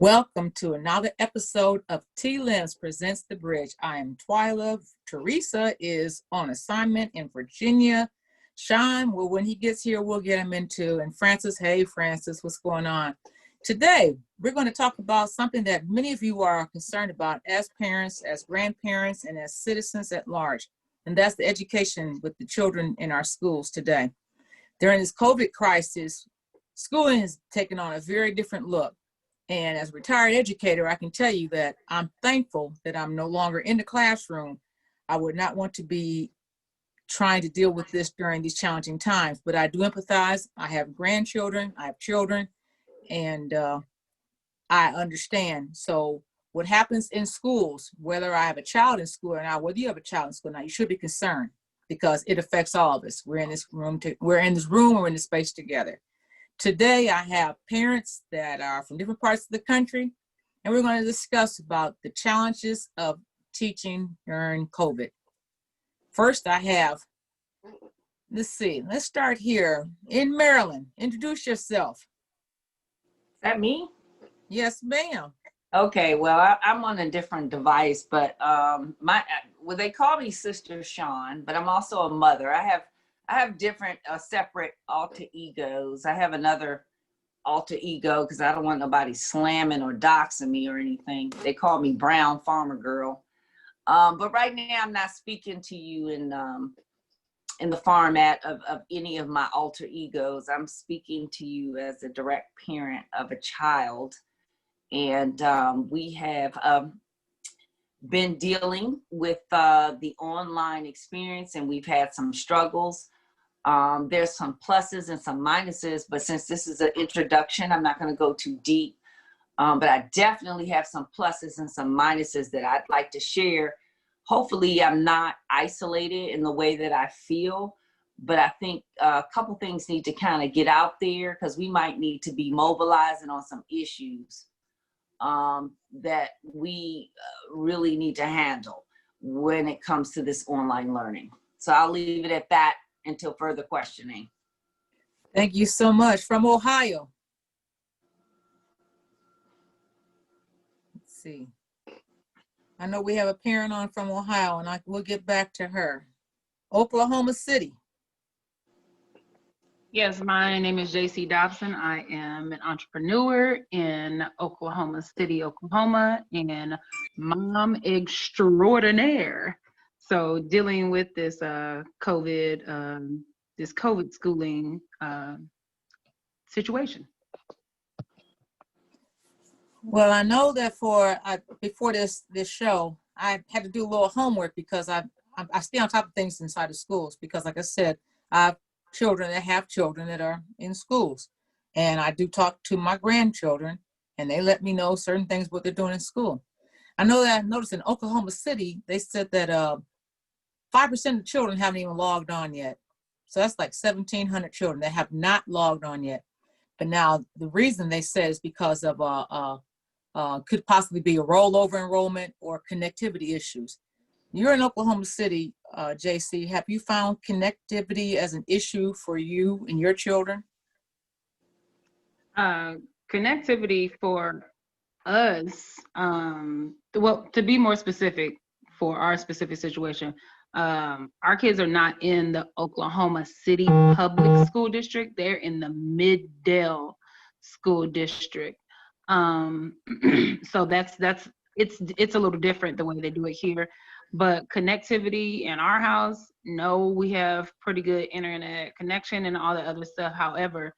Welcome to another episode of T-Lens Presents the Bridge. I am Twyla. Teresa is on assignment in Virginia. Sean, well, when he gets here, we'll get him into. And Francis, hey, Francis, what's going on? Today, we're going to talk about something that many of you are concerned about as parents, as grandparents, and as citizens at large. And that's the education with the children in our schools today. During this COVID crisis, schooling has taken on a very different look. And as a retired educator, I can tell you that I'm thankful that I'm no longer in the classroom. I would not want to be trying to deal with this during these challenging times, but I do empathize. I have grandchildren, I have children, and I understand. So what happens in schools, whether I have a child in school or not, whether you have a child in school or not, you should be concerned because it affects all of us. We're in this room, we're in this space together. Today, I have parents that are from different parts of the country, and we're going to discuss about the challenges of teaching during COVID. First, I have, let's start here. In Maryland, introduce yourself. Is that me? Yes, ma'am. Okay, well, I'm on a different device, but they call me Sister Sean, but I'm also a mother. I have different separate alter egos. I have another alter ego because I don't want nobody slamming or doxing me or anything. They call me Brown Farmer Girl. But right now I'm not speaking to you in the format of any of my alter egos. I'm speaking to you as a direct parent of a child. And we have been dealing with the online experience, and we've had some struggles. There's some pluses and some minuses, but since this is an introduction, I'm not going to go too deep. But I definitely have some pluses and some minuses that I'd like to share. Hopefully I'm not isolated in the way that I feel, but I think a couple things need to kind of get out there because we might need to be mobilizing on some issues that we really need to handle when it comes to this online learning. So I'll leave it at that until further questioning. Thank you so much. From Ohio. Let's see. I know we have a parent on from Ohio, and we'll get back to her. Oklahoma City. Yes, my name is JC Dobson. I am an entrepreneur in Oklahoma City, Oklahoma, and mom extraordinaire. So dealing with this COVID schooling situation. Well, I know that before this show, I had to do a little homework because I stay on top of things inside of schools because, like I said, I have children that are in schools, and I do talk to my grandchildren, and they let me know certain things what they're doing in school. I know that I noticed in Oklahoma City, they said that 5% of children haven't even logged on yet. So that's like 1,700 children that have not logged on yet. But now the reason they said is because of could possibly be a rollover enrollment or connectivity issues. You're in Oklahoma City, JC. Have you found connectivity as an issue for you and your children? Connectivity for us, well, to be more specific for our specific situation, our kids are not in the Oklahoma City Public School District. They're in the Middle School District. So it's a little different the way they do it here. But connectivity in our house, no, we have pretty good internet connection and all the other stuff. However,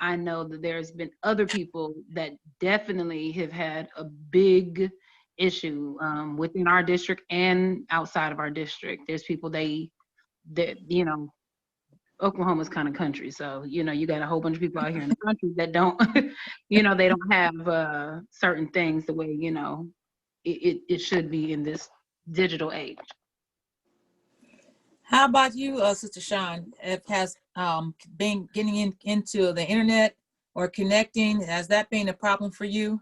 I know that there's been other people that definitely have had a big issue within our district and outside of our district. There's people Oklahoma's kind of country. So, you got a whole bunch of people out here in the country that don't, they don't have certain things the way, it should be in this digital age. How about you, Sister Sean? Has been getting into the internet or connecting, has that been a problem for you?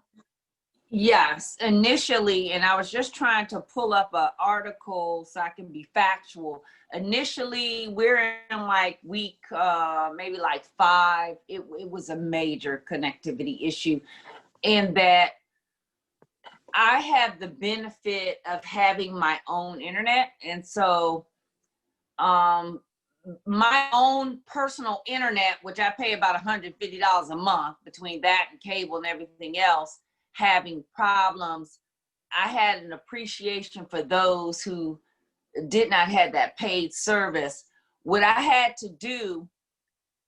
Yes, initially, and I was just trying to pull up an article so I can be factual. Initially, we're in like week maybe like 5. It was a major connectivity issue, and that I have the benefit of having my own internet. And so my own personal internet, which I pay about $150 a month between that and cable and everything else, having problems, I had an appreciation for those who did not have that paid service. What I had to do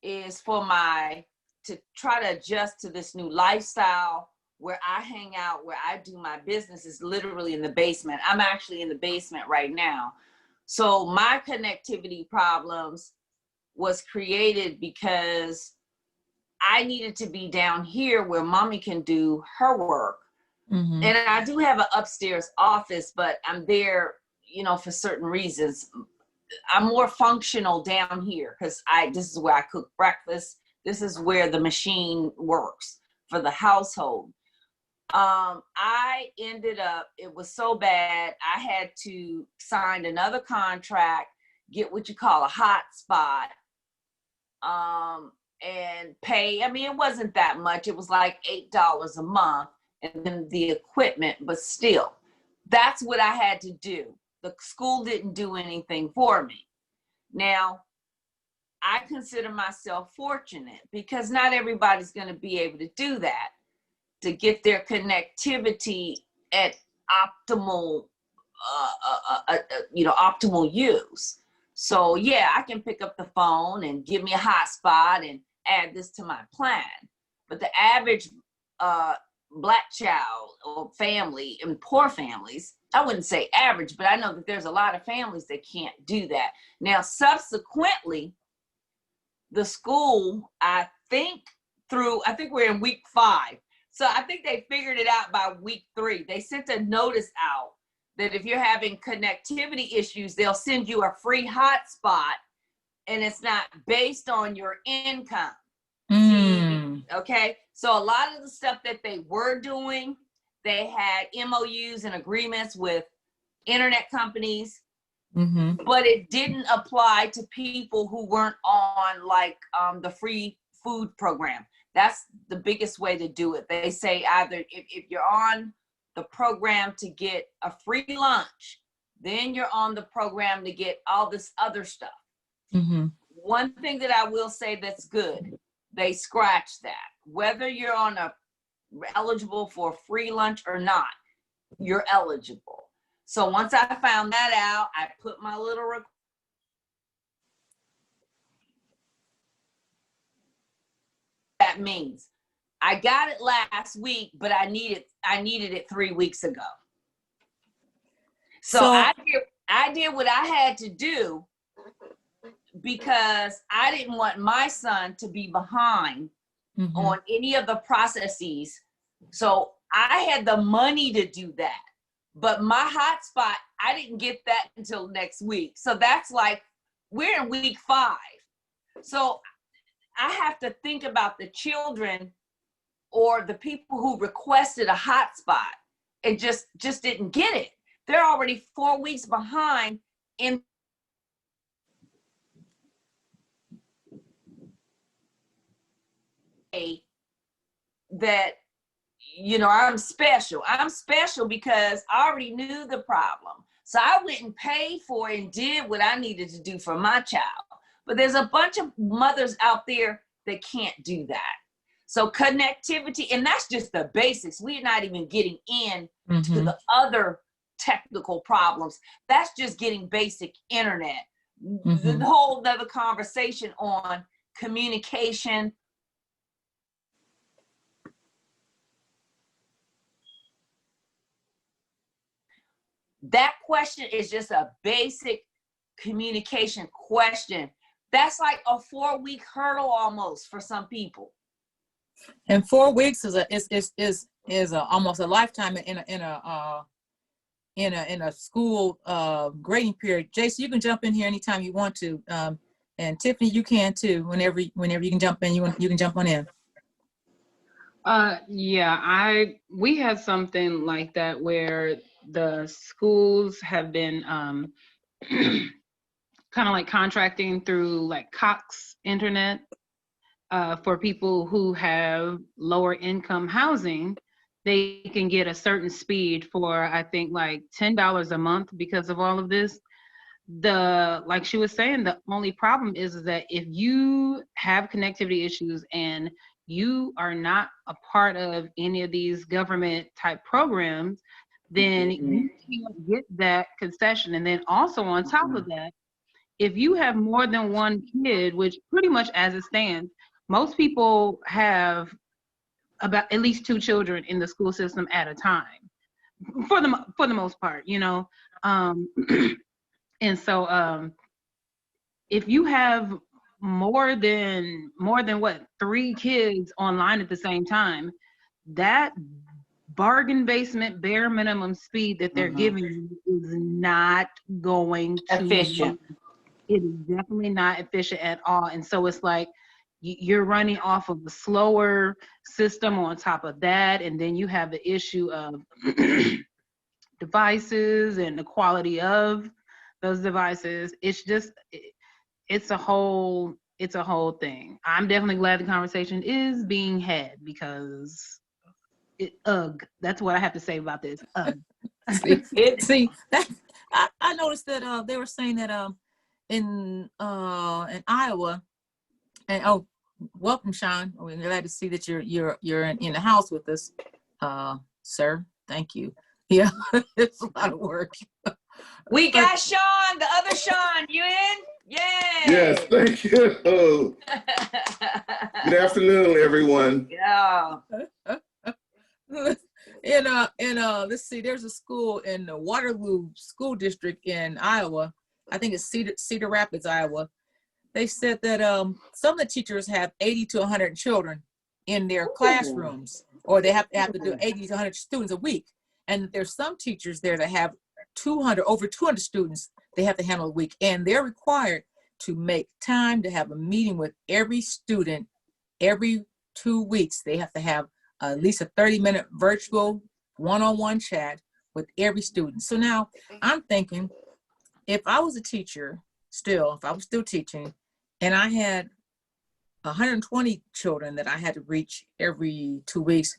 is to try to adjust to this new lifestyle where I hang out, where I do my business is literally in the basement. I'm actually in the basement right now. So my connectivity problems was created because I needed to be down here where mommy can do her work. Mm-hmm. And I do have an upstairs office, but I'm there, for certain reasons. I'm more functional down here because this is where I cook breakfast. This is where the machine works for the household. I ended up, it was so bad, I had to sign another contract, get what you call a hotspot, and pay. I mean, it wasn't that much. It was like $8 a month, and then the equipment, but still, that's what I had to do. The school didn't do anything for me. Now, I consider myself fortunate because not everybody's going to be able to do that, to get their connectivity at optimal, optimal use. So yeah, I can pick up the phone and give me a hotspot and add this to my plan. But the average Black child or family, and poor families, I wouldn't say average, but I know that there's a lot of families that can't do that. Now, subsequently, the school, I think we're in week 5. So I think they figured it out by week 3. They sent a notice out that if you're having connectivity issues, they'll send you a free hotspot, and it's not based on your income. Okay, so a lot of the stuff that they were doing, they had MOUs and agreements with internet companies, but it didn't apply to people who weren't on the free food program. That's the biggest way to do it. They say either if you're on the program to get a free lunch, then you're on the program to get all this other stuff. One thing that I will say that's good, they scratch that. Whether you're eligible for a free lunch or not, you're eligible. So once I found that out, I put my little that means I got it last week, but I needed it 3 weeks ago. So I did what I had to do because I didn't want my son to be behind on any of the processes. So I had the money to do that, but my hotspot, I didn't get that until next week. So that's like, we're in week 5. So I have to think about the children or the people who requested a hotspot and just didn't get it. They're already 4 weeks behind in that, I'm special. I'm special because I already knew the problem. So I went and paid for it and did what I needed to do for my child. But there's a bunch of mothers out there that can't do that. So connectivity, and that's just the basics. We're not even getting into the other technical problems. That's just getting basic internet. The whole other conversation on communication. That question is just a basic communication question. That's like a 4-week hurdle almost for some people. And 4 weeks is almost a lifetime in a school grading period. Jason, you can jump in here anytime you want to, and Tiffany, you can too. Whenever you can jump in, you can jump on in. We had something like that where the schools have been kind of like contracting through like Cox Internet for people who have lower income housing they can get a certain speed for, I think, like $10 a month because of all of this. Like she was saying, the only problem is that if you have connectivity issues and you are not a part of any of these government type programs, then you can't get that concession. And then also on top of that, if you have more than one kid, which pretty much as it stands, most people have about at least two children in the school system at a time, for the most part, you know. Um, and so if you have more than what, three kids online at the same time, that bargain basement bare minimum speed that they're giving you is not going to Efficient. it is definitely not efficient at all. And so it's like you're running off of a slower system on top of that, and then you have the issue of devices and the quality of those devices. It's just it's a whole thing. I'm definitely glad the conversation is being had because ugh, that's what I have to say about this. Ugh. See that I noticed that they were saying that in Iowa, and oh, welcome, Sean. We're glad to see that you're in the house with us, sir. Thank you. Yeah, it's a lot of work. We got Sean, the other Sean. You in? Yay! Yes, thank you. Good afternoon, everyone. Yeah. Let's see, there's a school in the Waterloo School District in Iowa. I think it's Cedar Rapids, Iowa. They said that some of the teachers have 80 to 100 children in their classrooms, or they have to do 80 to 100 students a week. And there's some teachers there that have over 200 students they have to handle a week, and they're required to make time to have a meeting with every student every 2 weeks. They have to have at least a 30-minute virtual one-on-one chat with every student. So now I'm thinking, if I was a teacher if I was still teaching, and I had 120 children that I had to reach every 2 weeks,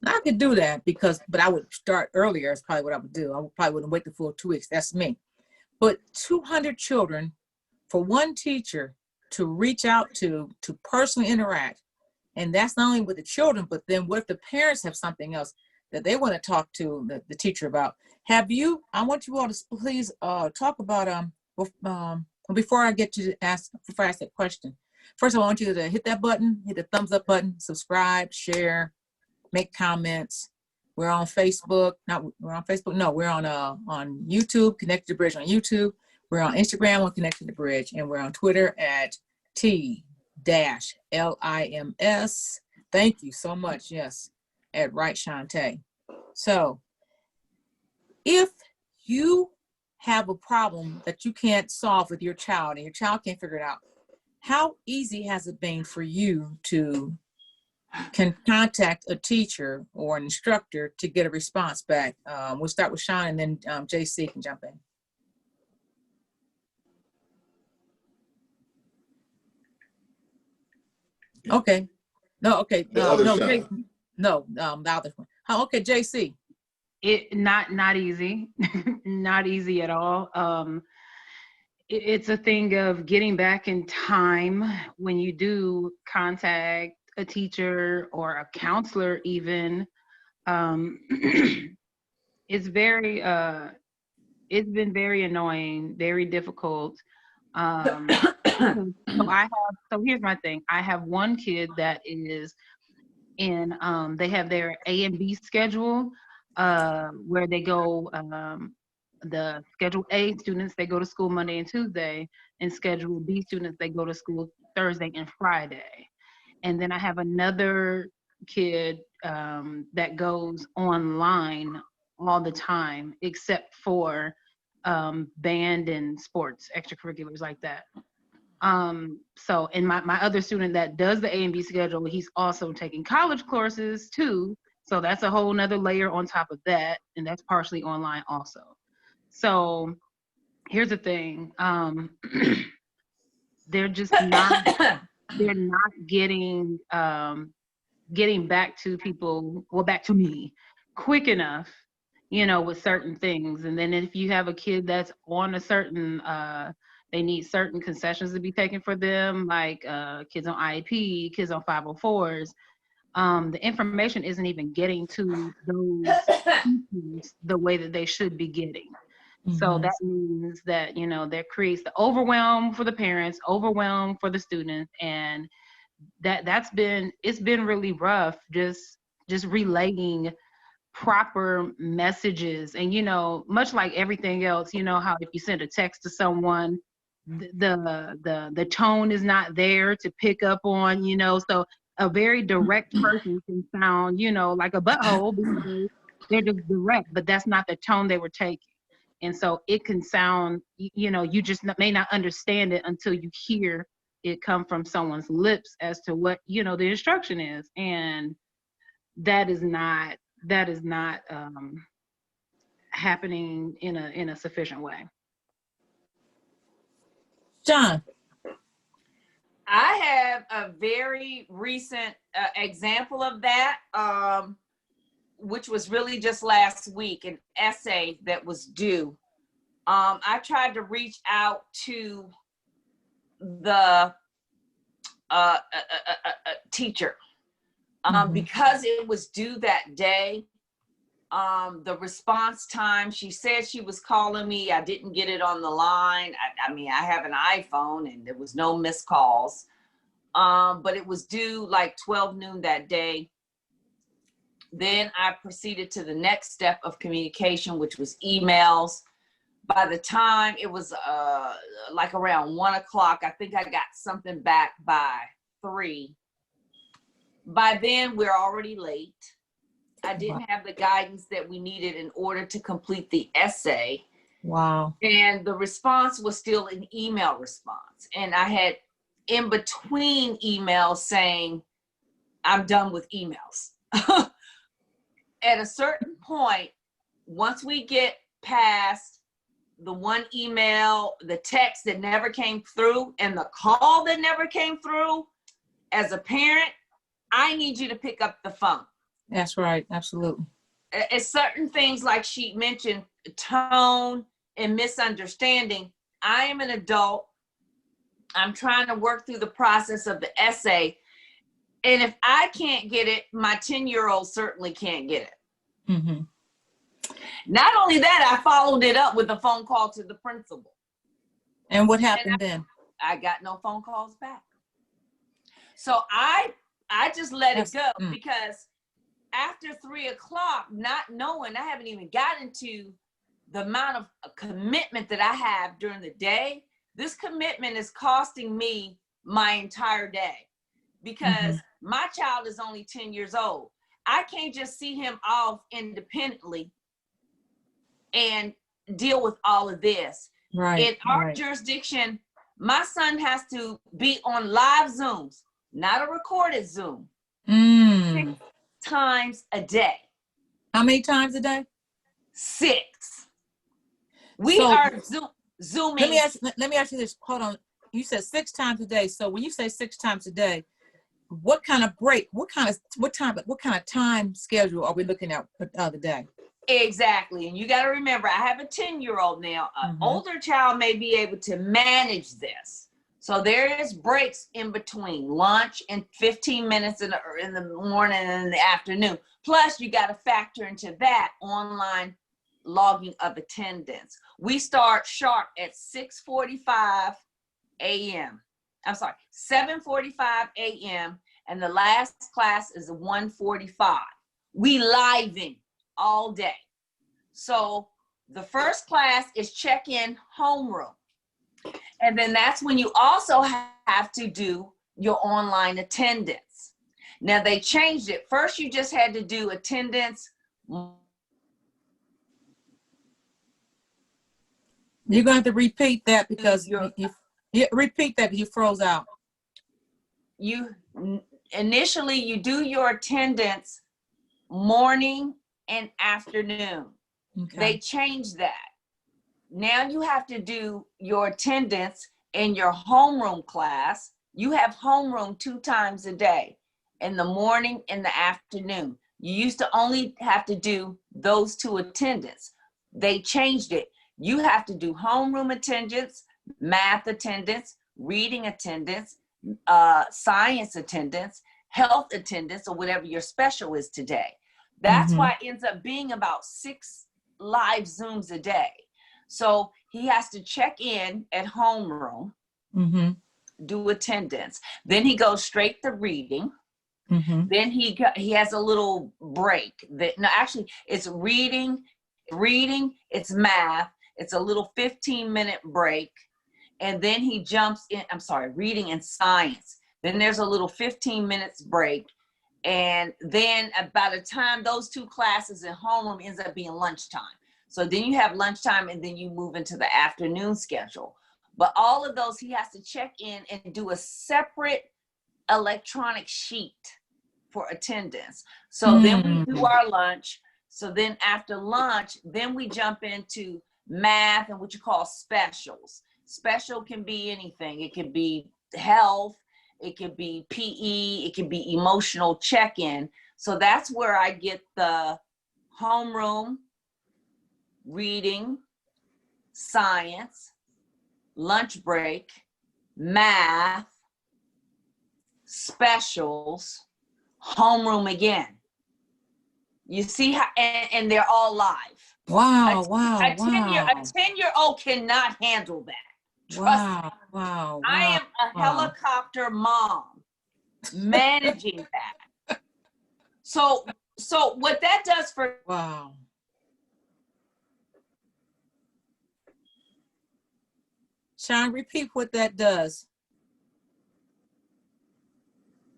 I could do that but I would start earlier. Is probably what I would do. I probably wouldn't wait the full 2 weeks. That's me. But 200 children for one teacher to reach out to personally interact. And that's not only with the children, but then what if the parents have something else that they want to talk to the teacher about? I want you all to please talk about, before I ask that question. First, I want you to hit that button, hit the thumbs up button, subscribe, share, make comments. We're on Facebook. We're on YouTube, Connected to Bridge on YouTube. We're on Instagram on Connected to Bridge, and we're on Twitter at T-LIMS. Thank you so much. Yes, at Right Shantae. So if you have a problem that you can't solve with your child and your child can't figure it out, how easy has it been for you to contact a teacher or an instructor to get a response back? We'll start with Sean, and then JC can jump in. Okay. No, okay. The other No, Sean. the other one. Okay, JC. Not easy. Not easy at all. It's a thing of getting back in time when you do contact a teacher or a counselor even. It's been very annoying, very difficult. So here's my thing. I have one kid that is in, they have their A and B schedule, where they go, the schedule A students, they go to school Monday and Tuesday, and schedule B students, they go to school Thursday and Friday. And then I have another kid that goes online all the time, except for band and sports, extracurriculars like that. So, and my other student that does the A and B schedule, he's also taking college courses too. So that's a whole nother layer on top of that. And that's partially online also. So here's the thing. They're just not, they're not getting getting back to people, well, back to me, quick enough, with certain things. And then if you have a kid that's on a certain, they need certain concessions to be taken for them, like kids on IEP, kids on 504s. The information isn't even getting to those teachers the way that they should be getting. So that means that, that creates the overwhelm for the parents, overwhelm for the students, and it's been really rough just relaying proper messages. And much like everything else, how if you send a text to someone, the tone is not there to pick up on, so a very direct person can sound, like a butthole because they're just direct, but that's not the tone they were taking. And so it can sound, you just may not understand it until you hear it come from someone's lips as to what, the instruction is. And that is not happening in a sufficient way. John. I have a very recent example of that, which was really just last week, an essay that was due. I tried to reach out to the teacher because it was due that day. The response time, she said she was calling me. I didn't get it on the line. I mean, I have an iPhone and there was no missed calls. But it was due like 12 noon that day. Then I proceeded to the next step of communication, which was emails. By the time it was like around 1 o'clock, I think I got something back by 3. By then, we're already late. I didn't have the guidance that we needed in order to complete the essay. Wow. And the response was still an email response. And I had in between emails saying, I'm done with emails. At a certain point, once we get past the one email, the text that never came through, and the call that never came through, as a parent, I need you to pick up the phone. That's right. Absolutely. It's certain things like she mentioned, tone and misunderstanding. I am an adult. I'm trying to work through the process of the essay. And if I can't get it, my 10-year-old certainly can't get it. Mm-hmm. Not only that, I followed it up with a phone call to the principal. And what happened then? I got no phone calls back. So I just let it go because after 3 o'clock, not knowing, I haven't even gotten to the amount of commitment that I have during the day. This commitment is costing me my entire day because my child is only 10 years old. I can't just see him off independently and deal with all of this. Right. In our jurisdiction, my son has to be on live Zooms, not a recorded Zoom. 6 times a day. How many times a day? 6. We are Zooming. Let me ask you this. Hold on. You said 6 times a day. So when you say 6 times a day, what kind of break? What kind of time schedule are we looking at the day? Exactly. And you got to remember, I have a 10-year-old now. An older child may be able to manage this. So there is breaks in between lunch and 15 minutes in the morning and in the afternoon. Plus, you got to factor into that online logging of attendance. We start sharp at 6:45 a.m. I'm sorry, 7:45 a.m. and the last class is 1:45. We live-in all day. So the first class is check-in homeroom. And then that's when you also have to do your online attendance. Now they changed it. First, you just had to do attendance. You're going to have to repeat that because you repeat that. You froze out. You initially you do your attendance morning and afternoon. Okay. They changed that. Now you have to do your attendance in your homeroom class. You have homeroom 2 times a day. in the morning and the afternoon. You used to only have to do those 2 attendance. They changed it. You have to do homeroom attendance, math attendance, reading attendance, science attendance, health attendance, or whatever your special is today. That's why it ends up being about 6 live Zooms a day. So he has to check in at homeroom, do attendance. Then he goes straight to reading. Then he has a little break. Actually, it's reading, it's math. It's a little 15-minute break. And then he jumps in, reading and science. Then there's a little 15 minutes break. And then by the time those 2 classes in homeroom ends up being lunchtime. So then you have lunchtime and then you move into the afternoon schedule. But all of those, he has to check in and do a separate electronic sheet for attendance. So then we do our lunch. So then after lunch, then we jump into math and what you call specials. Special can be anything. It could be health, it could be PE, it could be emotional check-in. So that's where I get the homeroom, reading, science, lunch break, math, specials, homeroom again. You see how, and they're all live. Wow, A 10-year-old cannot handle that. Trust me. I am a helicopter mom managing that. So what that does for Sean, repeat what that does.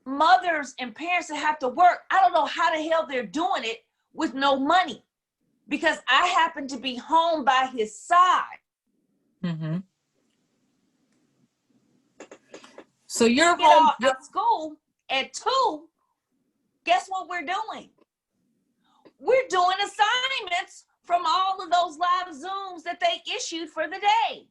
mothers and parents that have to work, I don't know how the hell they're doing it with no money, because I happen to be home by his side. Mm-hmm. So you're Get home out of school at 2. Guess what we're doing? We're doing assignments from all of those live Zooms that they issued for the day.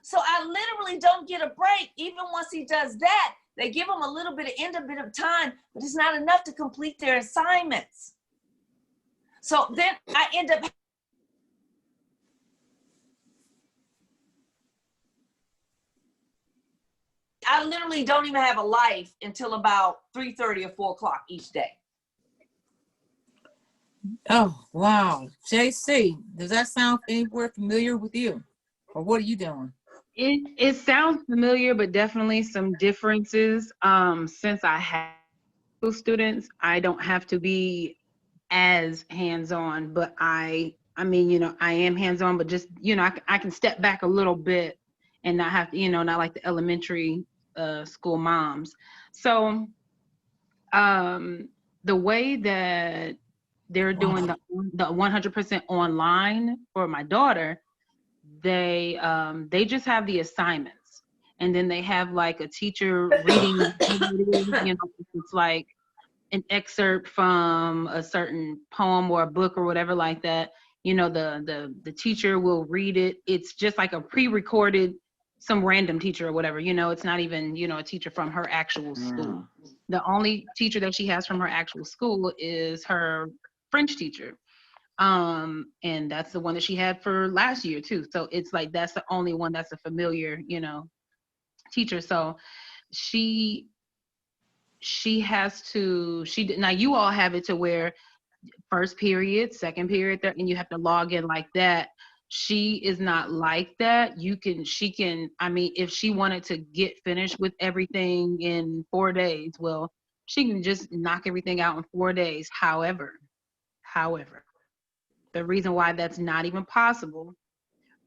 So I literally don't get a break. Even once he does that, they give him a little bit of time, but it's not enough to complete their assignments. So then I end up I literally don't even have a life until about 3:30 or 4 o'clock each day. Oh, wow. JC, does that sound anywhere familiar with you? Or what are you doing? It sounds familiar, but definitely some differences. Since I have students, I don't have to be as hands-on, but I mean, you know, I am hands-on, but just, you know, I can step back a little bit and not have to, you know, not like the elementary school moms. So the way that they're doing the 100% online for my daughter, they just have the assignments, and then they have like a teacher reading, you know, it's like an excerpt from a certain poem or a book or whatever like that. You know, the teacher will read it. It's just like a pre-recorded, some random teacher or whatever, you know, it's not even, you know, a teacher from her actual school. The only teacher that she has from her actual school is her French teacher. And that's the one that she had for last year too. So it's like, that's the only one that's a familiar, you know, teacher. So she has to, now you all have it to where first period, second period, third, and you have to log in like that. She is not like that. She can, I mean, if she wanted to get finished with everything in 4 days, well, she can just knock everything out in 4 days. However, the reason why that's not even possible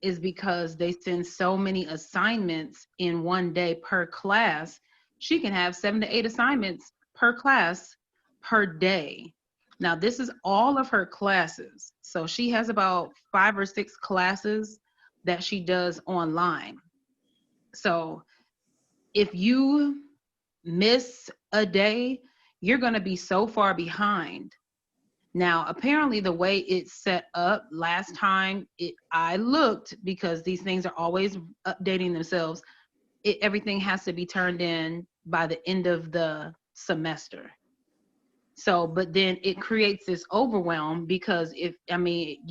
is because they send so many assignments in 1 day per class. She can have 7 to 8 assignments per class per day. Now, this is all of her classes. So she has about 5 or 6 classes that she does online. So if you miss a day, you're going to be so far behind. Now, apparently the way it's set up last time I looked, because these things are always updating themselves, everything has to be turned in by the end of the semester. So, but then it creates this overwhelm because you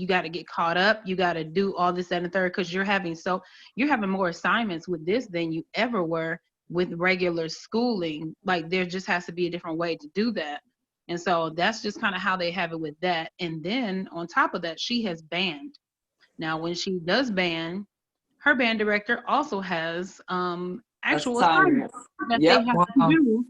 got to get caught up, you got to do all this, that, and the third, because you're having more assignments with this than you ever were with regular schooling. Like there just has to be a different way to do that. And so that's just kind of how they have it with that. And then on top of that, she has band. Now, when she does band, her band director also has actual assignments Assignments. that they Yep. have to Wow. do.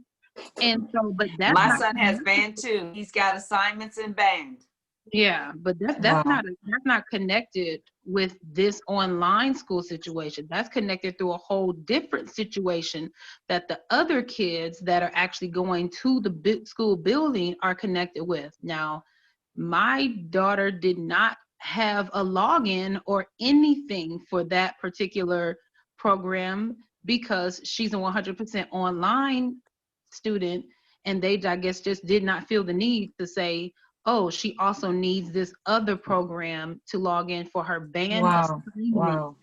And so, but that's My not, son has band too. He's got assignments in band. yeah, but Wow. that's not connected with this online school situation. That's connected through a whole different situation that the other kids that are actually going to the school building are connected with. Now, my daughter did not have a login or anything for that particular program because she's a 100% online student, and they, I guess, just did not feel the need to say, oh, she also needs this other program to log in for her band Wow. assignment. Wow.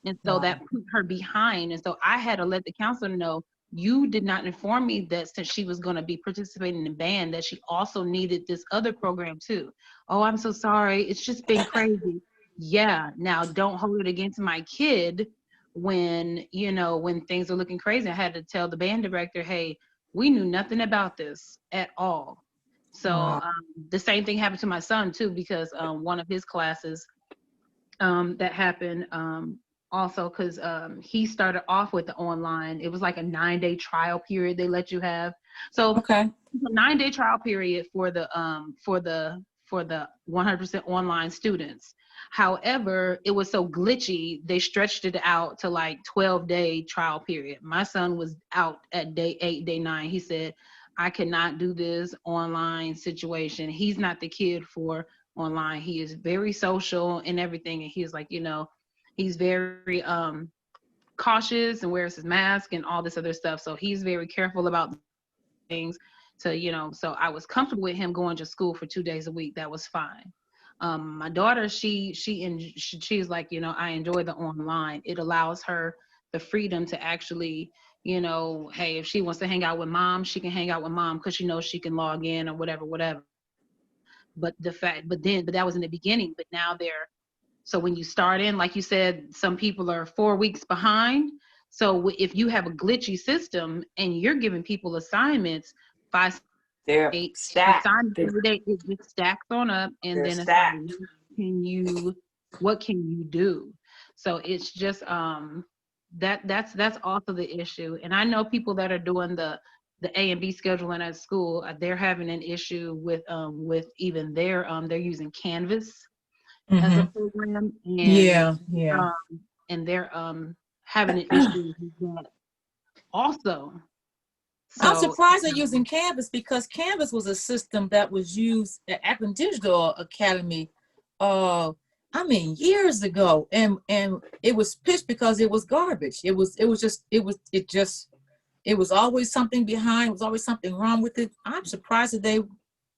And so Wow. that put her behind. And so I had to let the counselor know, you did not inform me that since she was going to be participating in band, that she also needed this other program too. Oh, I'm so sorry. It's just been crazy. Yeah. Now don't hold it against my kid when, when things are looking crazy. I had to tell the band director, hey, we knew nothing about this at all. So Wow. the same thing happened to my son too, because one of his classes that happened also because he started off with the online. It was like a 9-day trial period they let you have. So Okay. a 9-day trial period for the 100% online students. However, it was so glitchy, they stretched it out to like 12-day trial period. My son was out at day 8, day 9. He said, I cannot do this online situation. He's not the kid for online. He is very social and everything. And he was like, he's very cautious and wears his mask and all this other stuff. So he's very careful about things so I was comfortable with him going to school for 2 days a week. That was fine. My daughter, she's like, I enjoy the online. It allows her the freedom to actually, hey, if she wants to hang out with mom, she can hang out with mom because she knows she can log in or whatever. But that was in the beginning. But now so when you start in, like you said, some people are 4 weeks behind. So if you have a glitchy system and you're giving people assignments, 5, They're 8 stacked. assignments every day, it just stacks on up, and They're then it's like, stacked. what can you do? So it's just that's also the issue. And I know people that are doing the A and B scheduling at school, they're having an issue with even they're using Canvas as a Mm-hmm. program, Yeah. Yeah. um, and they're having an issue with that also. I'm So surprised they're using Canvas because Canvas was a system that was used at Akron Digital Academy, years ago, and it was pitched because it was garbage. It was always something behind. It was always something wrong with it. I'm surprised that they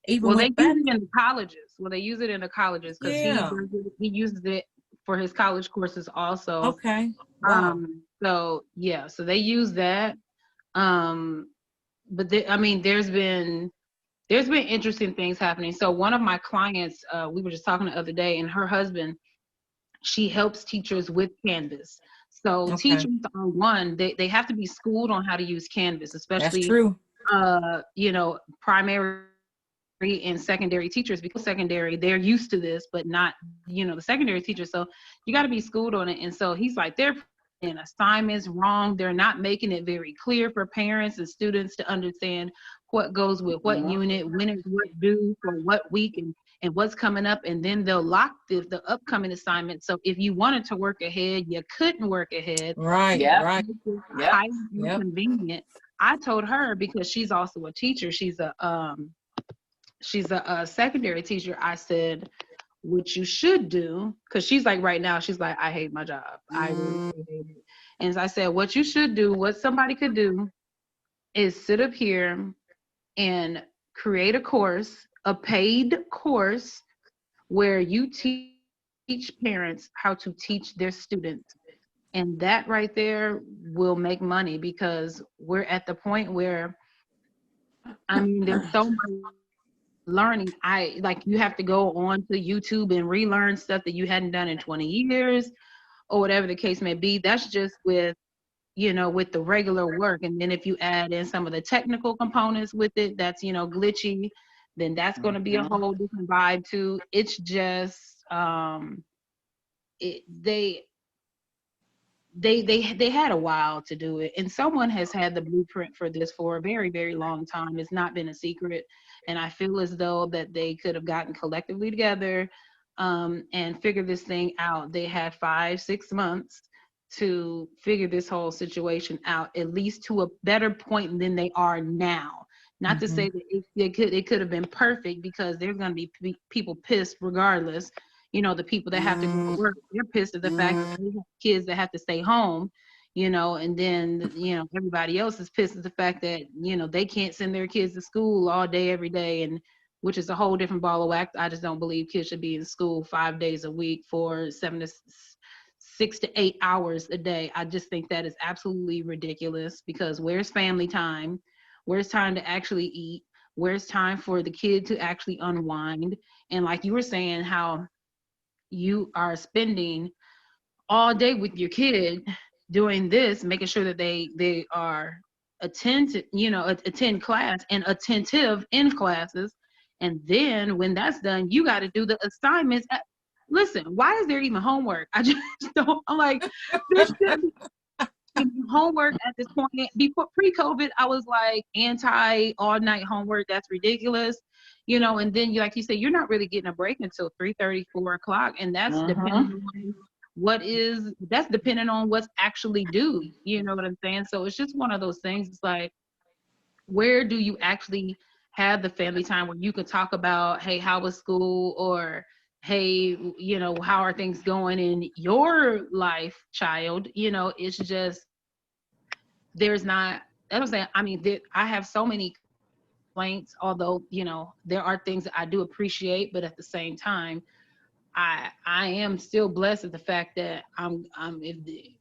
even they went back. use it in the colleges. Well, they use it in the colleges because Yeah. he uses it for his college courses also. Okay. Wow. So yeah, so they use that. But there's been interesting things happening. So one of my clients, we were just talking the other day, and her husband, she helps teachers with Canvas. So Okay. teachers are they have to be schooled on how to use Canvas, That's especially true. primary and secondary teachers, because secondary, they're used to this, but not the secondary teachers. So you got to be schooled on it. And so he's like, they're putting assignments wrong. They're not making it very clear for parents and students to understand what goes with what unit, when is what due for what week, and what's coming up. And then they'll lock the upcoming assignment. So if you wanted to work ahead, you couldn't work ahead. Right. Yep. Right. Yep. Highly Yep. inconvenient. I told her, because she's also a teacher, she's a secondary teacher. I said, what you should do, because she's like, right now, she's like, I hate my job. I really hate it. And I said, what you should do, what somebody could do, is sit up here and create a course, a paid course, where you teach parents how to teach their students. And that right there will make money, because we're at the point where I mean, there's so much learning. You have to go on to YouTube and relearn stuff that you hadn't done in 20 years or whatever the case may be. That's just with, with the regular work. And then if you add in some of the technical components with it, that's, glitchy, then that's going to be a whole different vibe too. It's just, they had a while to do it, and someone has had the blueprint for this for a very, very long time. It's not been a secret, and I feel as though that they could have gotten collectively together and figured this thing out. They had 5-6 months to figure this whole situation out, at least to a better point than they are now. Not to say that it could have been perfect, because there's going to be people pissed regardless. The people that have to go to work, they're pissed at the fact that they have kids that have to stay home, and then, everybody else is pissed at the fact that, they can't send their kids to school all day, every day, and which is a whole different ball of wax. I just don't believe kids should be in school 5 days a week for 6 to 8 hours a day. I just think that is absolutely ridiculous, because where's family time? Where's time to actually eat? Where's time for the kid to actually unwind? And like you were saying, how you are spending all day with your kid doing this, making sure that they are attend class and attentive in classes. And then when that's done, you got to do the assignments. Listen, why is there even homework? I just don't. I'm like, there should be homework at this point. Before pre-COVID, I was like anti all-night homework. That's ridiculous. And then like you say, you're not really getting a break until 3:30, 4 o'clock. And that's depending on that's depending on what's actually due. You know what I'm saying? So it's just one of those things. It's like, where do you actually have the family time where you can talk about, hey, how was school? Or, hey, how are things going in your life, child? It's just, there's not, I don't say, I mean, I have so many complaints, although, there are things that I do appreciate, but at the same time, I am still blessed at the fact that if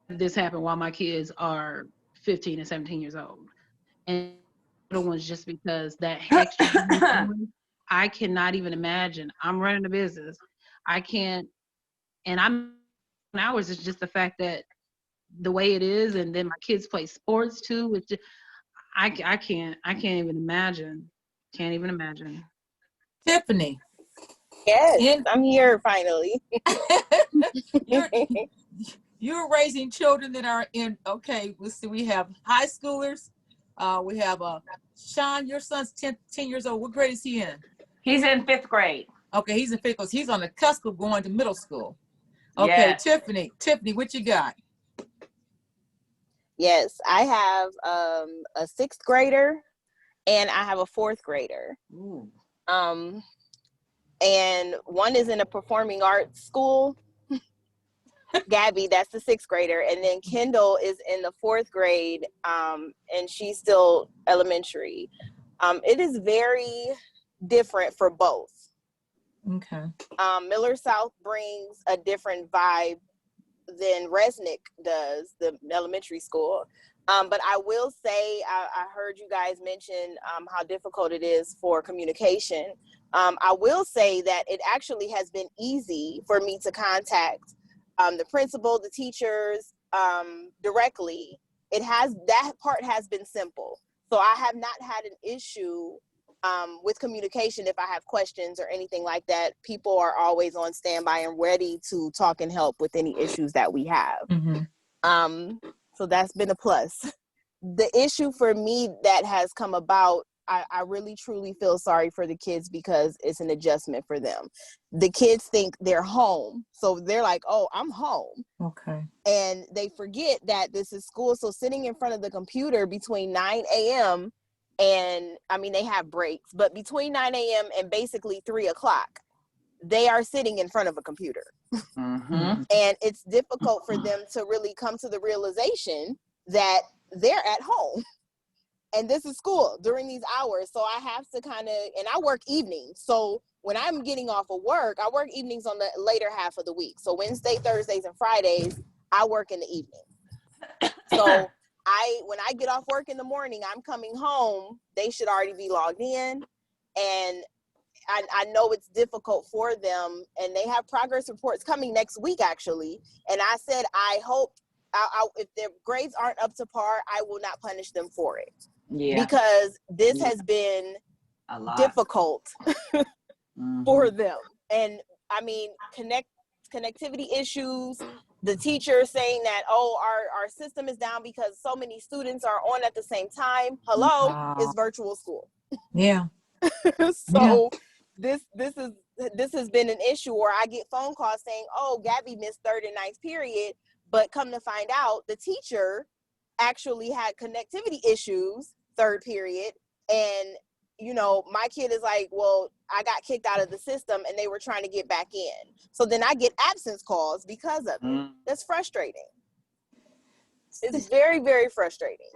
this happened while my kids are 15 and 17 years old. And the other ones, just because that extra, I cannot even imagine. I'm running a business. I can't, and I'm hours is just the fact that the way it is, and then my kids play sports too. It's just, I can't even imagine. Can't even imagine. Tiffany. Yes, I'm here finally. You're raising children that are in, okay, let's see, we have high schoolers. We have Sean, your son's 10 years old. What grade is he in? He's in 5th grade. Okay, he's in 5th because he's on the cusp of going to middle school. Okay, yes. Tiffany, what you got? Yes, I have a 6th grader and I have a 4th grader. Ooh. And one is in a performing arts school. Gabby, that's the 6th grader. And then Kendall is in the 4th grade, and she's still elementary. It is very different for both. Okay. Miller South brings a different vibe than Resnick does, the elementary school. But I will say, I heard you guys mention how difficult it is for communication. I will say that it actually has been easy for me to contact the principal, the teachers directly. That part has been simple. So I have not had an issue with communication. If I have questions or anything like that, people are always on standby and ready to talk and help with any issues that we have. Mm-hmm. So that's been a plus. The issue for me that has come about, I really truly feel sorry for the kids because it's an adjustment for them. The kids think they're home. So they're like, oh, I'm home. Okay. And they forget that this is school. So sitting in front of the computer between 9 a.m. and, I mean, they have breaks, but between 9 a.m. and basically 3 o'clock, they are sitting in front of a computer. Mm-hmm. And it's difficult for them to really come to the realization that they're at home. And this is school during these hours. So I have to and I work evenings. So when I'm getting off of work, I work evenings on the later half of the week. So Wednesday, Thursdays, and Fridays, I work in the evening. So when I get off work in the morning, I'm coming home, they should already be logged in. And I know it's difficult for them, and they have progress reports coming next week, actually. And I said, I hope if their grades aren't up to par, I will not punish them for it. Yeah. Because this has been difficult for them. And I mean, connectivity issues, the teacher saying that, oh, our system is down because so many students are on at the same time. Hello, it's virtual school. Yeah. So this has been an issue where I get phone calls saying, oh, Gabby missed third and ninth period, but come to find out the teacher actually had connectivity issues third period. And you know, my kid is like, well, I got kicked out of the system and they were trying to get back in. So then I get absence calls because of it. That's frustrating. It's very, very frustrating.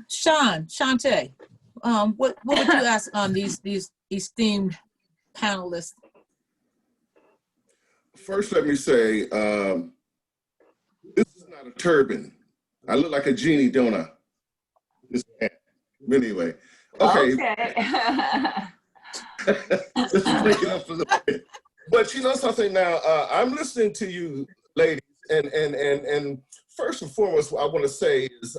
Shantae, what would you ask these esteemed panelists? First, let me say, this is not a turban. I look like a genie, don't I? Anyway, okay. Just break it up a little bit. But you know something now, I'm listening to you ladies, and first and foremost, what I want to say is,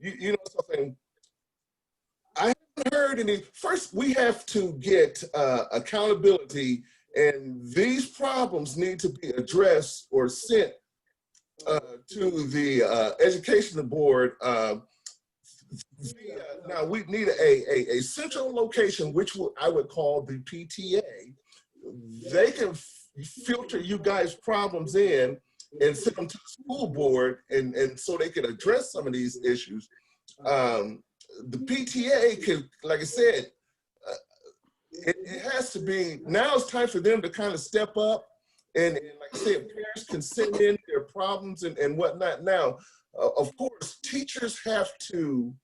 you know something, I haven't heard any. First, we have to get accountability, and these problems need to be addressed or sent to the education board. Now we need a central location, which I would call the PTA. They can filter you guys' problems in and send them to the school board, and so they can address some of these issues. The PTA can, like I said, it has to be, now it's time for them to kind of step up, and like I said, parents can send in their problems and whatnot. Now, of course, teachers have to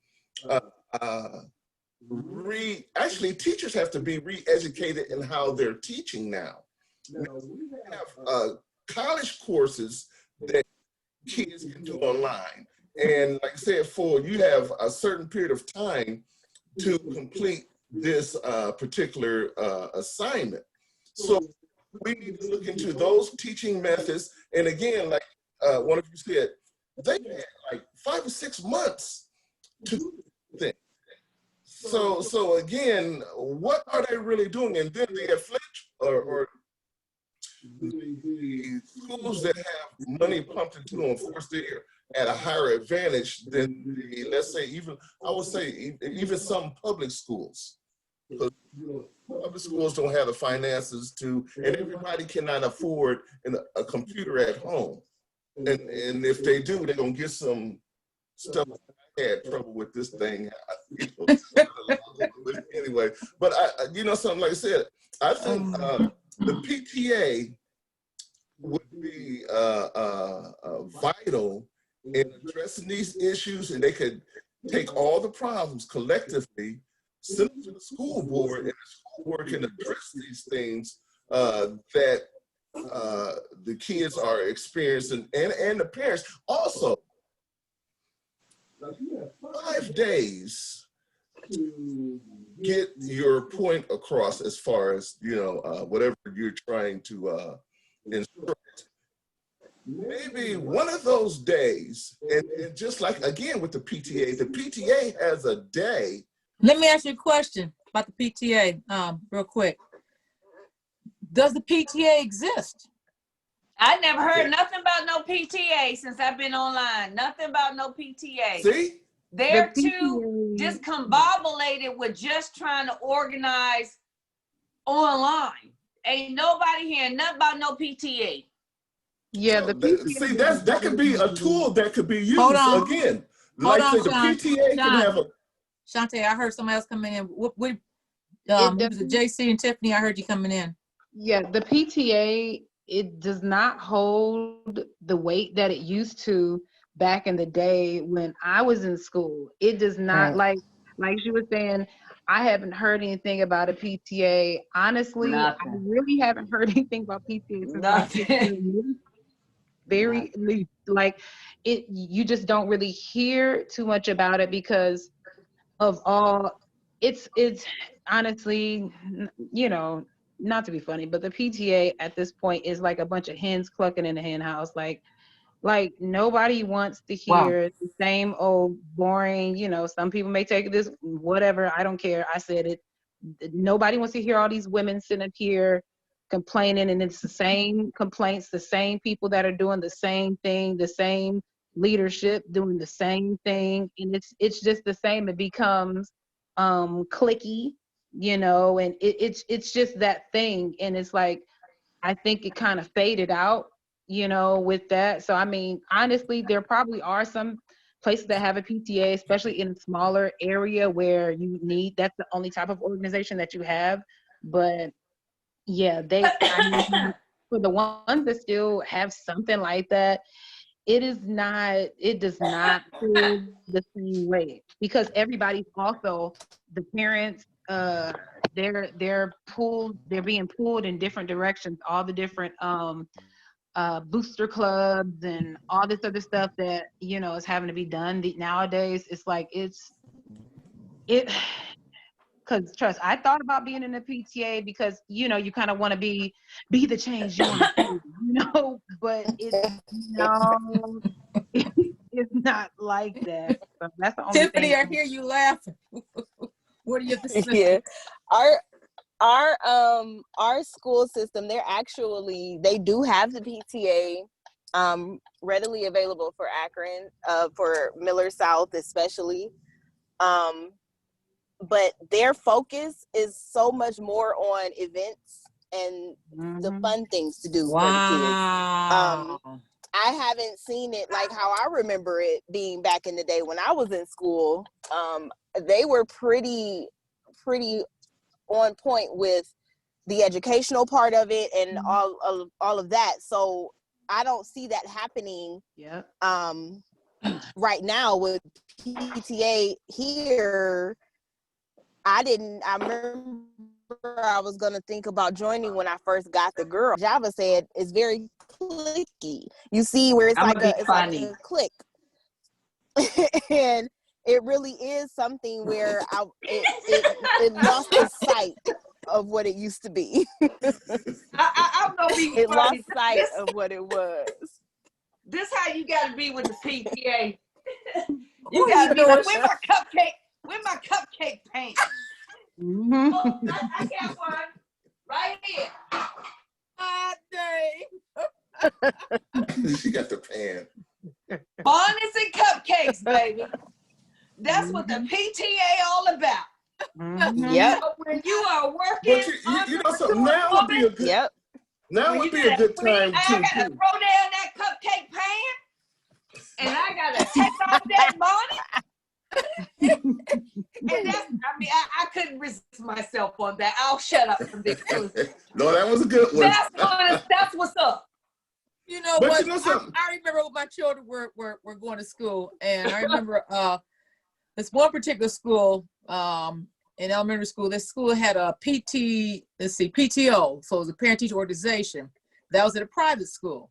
teachers have to be re-educated in how they're teaching now. We have college courses that kids can do online. And like I said, you have a certain period of time to complete this particular assignment. So we need to look into those teaching methods. And again, like one of you said, they had like 5 or 6 months to do things. So again, what are they really doing? And then they afflict or the schools that have money pumped into them, of course, they're at a higher advantage than the, let's say, I would say even some public schools. Because public schools don't have the finances to, and everybody cannot afford a computer at home. And if they do, they're gonna get some stuff. I had trouble with this thing. Anyway, but you know something, like I said, I think the PTA would be vital in addressing these issues, and they could take all the problems collectively, send them to the school board, and the school board can address these things that the kids are experiencing, and the parents also. You have 5 days to get your point across as far as, you know, whatever you're trying to instruct. Maybe one of those days, and just like, again, with the PTA has a day. Let me ask you a question about the PTA real quick. Does the PTA exist? I never heard nothing about no PTA since I've been online. Nothing about no PTA. See? They're too discombobulated with just trying to organize online. Ain't nobody hearing nothing about no PTA. Yeah, the PTA. See, that could be a tool that could be used again. Hold on, the PTA can have a. Shantae, I heard somebody else coming in. It was JC and Tiffany. I heard you coming in. Yeah, the PTA, it does not hold the weight that it used to back in the day when I was in school. It does not, like she was saying, I haven't heard anything about a PTA. Honestly, I really haven't heard anything about PTA since very like it. You just don't really hear too much about it because of all. It's honestly, you know, not to be funny, but the PTA at this point is like a bunch of hens clucking in the hen house. Like nobody wants to Wow. hear the same old boring, you know, some people may take this, whatever, I don't care. I said it. Nobody wants to hear all these women sitting up here complaining, and it's the same complaints, the same people that are doing the same thing, the same leadership doing the same thing, and it's just the same. It becomes clicky, you know, and it's just that thing, and it's like I think it kind of faded out, you know, with that. So I mean, honestly, there probably are some places that have a PTA, especially in a smaller area where you need, that's the only type of organization that you have. But yeah, I mean, for the ones that still have something like that, it does not feel the same way because everybody's also, the parents, they're being pulled in different directions, all the different booster clubs and all this other stuff that, you know, is having to be done nowadays. It's like it because trust, I thought about being in the PTA because, you know, you kind of want to be the change you want to see, you know, but no, it's not like that. So that's the only Tiffany, thing. I hear you laughing. What are you saying? Yeah, our school system, they do have the PTA readily available for Akron, for Miller South especially. But their focus is so much more on events and the fun things to do for the kids. Wow. I haven't seen it like how I remember it being back in the day when I was in school. They were pretty on point with the educational part of it and all of that. So I don't see that happening. Yeah. Right now with PTA here. I remember I was going to think about joining when I first got the girl. Java said it's very clicky. You see where it's like a click. And it really is something where it lost the sight of what it used to be. I'm gonna be It funny. lost sight of what it was. This how you gotta be with the PTA. You gotta be like, where's my cupcake paint? Oh, I got one right here. Dang. She got the pan. Bonnets and cupcakes, baby. That's what the PTA all about. Yep. So when you are working, But you know something, now would be a good Yep. Now would be a good time I too. gotta throw down that cupcake pan, and I gotta take off that bonnet. And I couldn't resist myself on that. I'll shut up from this. No, that was a good one. That's what's up. You know But what? you know something? I remember when my children were going to school, and I remember this one particular school, in elementary school. This school had a PTO, so it was a parent-teacher organization. That was at a private school.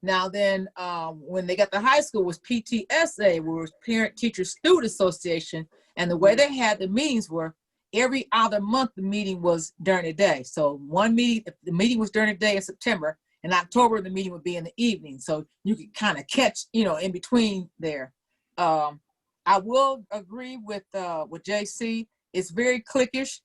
Now then, when they got to high school, it was PTSA, which was Parent Teacher Student Association, and the way they had the meetings were every other month. The meeting was during the day. So one meeting, if the meeting was during the day in September. In October, the meeting would be in the evening. So you could kind of catch, you know, in between there. I will agree with JC. It's very cliquish.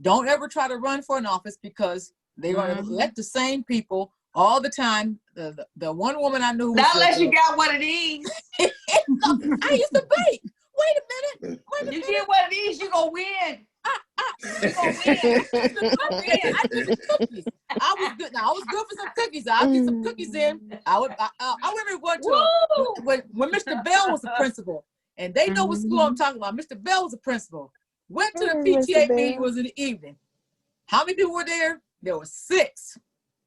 Don't ever try to run for an office because they're going to let the same people all the time. The one woman I knew. Not unless you got one of these. I used to bake. Wait a minute. You get one of these, you gonna win. You gonna win. I did the cookies. I was good. Now I was good for some cookies. I'll get some cookies in. I remember going to when Mr. Bell was the principal, and they know what school I'm talking about. Mr. Bell was the principal. Went to the PTA meeting, was in the evening. How many people were there? There were 6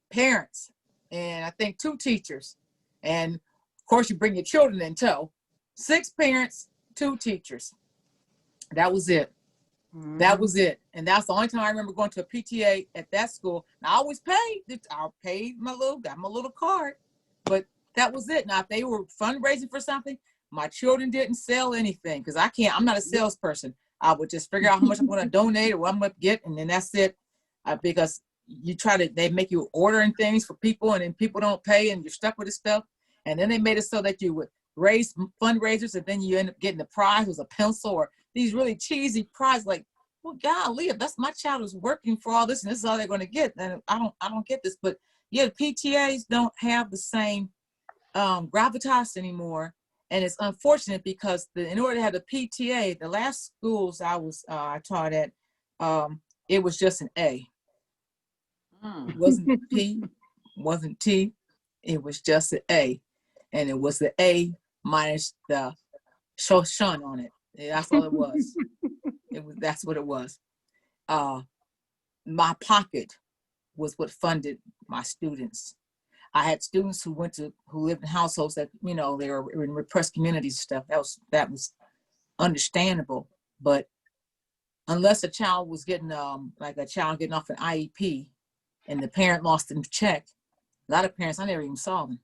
parents and I think 2 teachers. And of course you bring your children in tow. 6 parents, 2 teachers. That was it. That was it. And that's the only time I remember going to a PTA at that school. Now, I always paid. I paid got my little card. But that was it. Now, if they were fundraising for something, my children didn't sell anything because I'm not a salesperson. I would just figure out how much I'm going to donate or what I'm going to get, and then that's it. Because they make you ordering things for people, and then people don't pay, and you're stuck with this stuff. And then they made it so that you would raise fundraisers, and then you end up getting the prize was a pencil or these really cheesy prizes. Like, well, golly, if that's my child is working for all this, and this is all they're going to get, then I don't get this. But yeah, PTAs don't have the same gravitas anymore. And it's unfortunate because in order to have the PTA, the last schools I taught at, it was just an A. It wasn't P, wasn't T. It was just an A, and it was the A minus the Shoshan on it. That's all it was. That's what it was. My pocket was what funded my students. I had students who lived in households that, they were in repressed communities and stuff. That was understandable. But unless a child was getting, like a child getting off an IEP and the parent lost in check, a lot of parents, I never even saw them.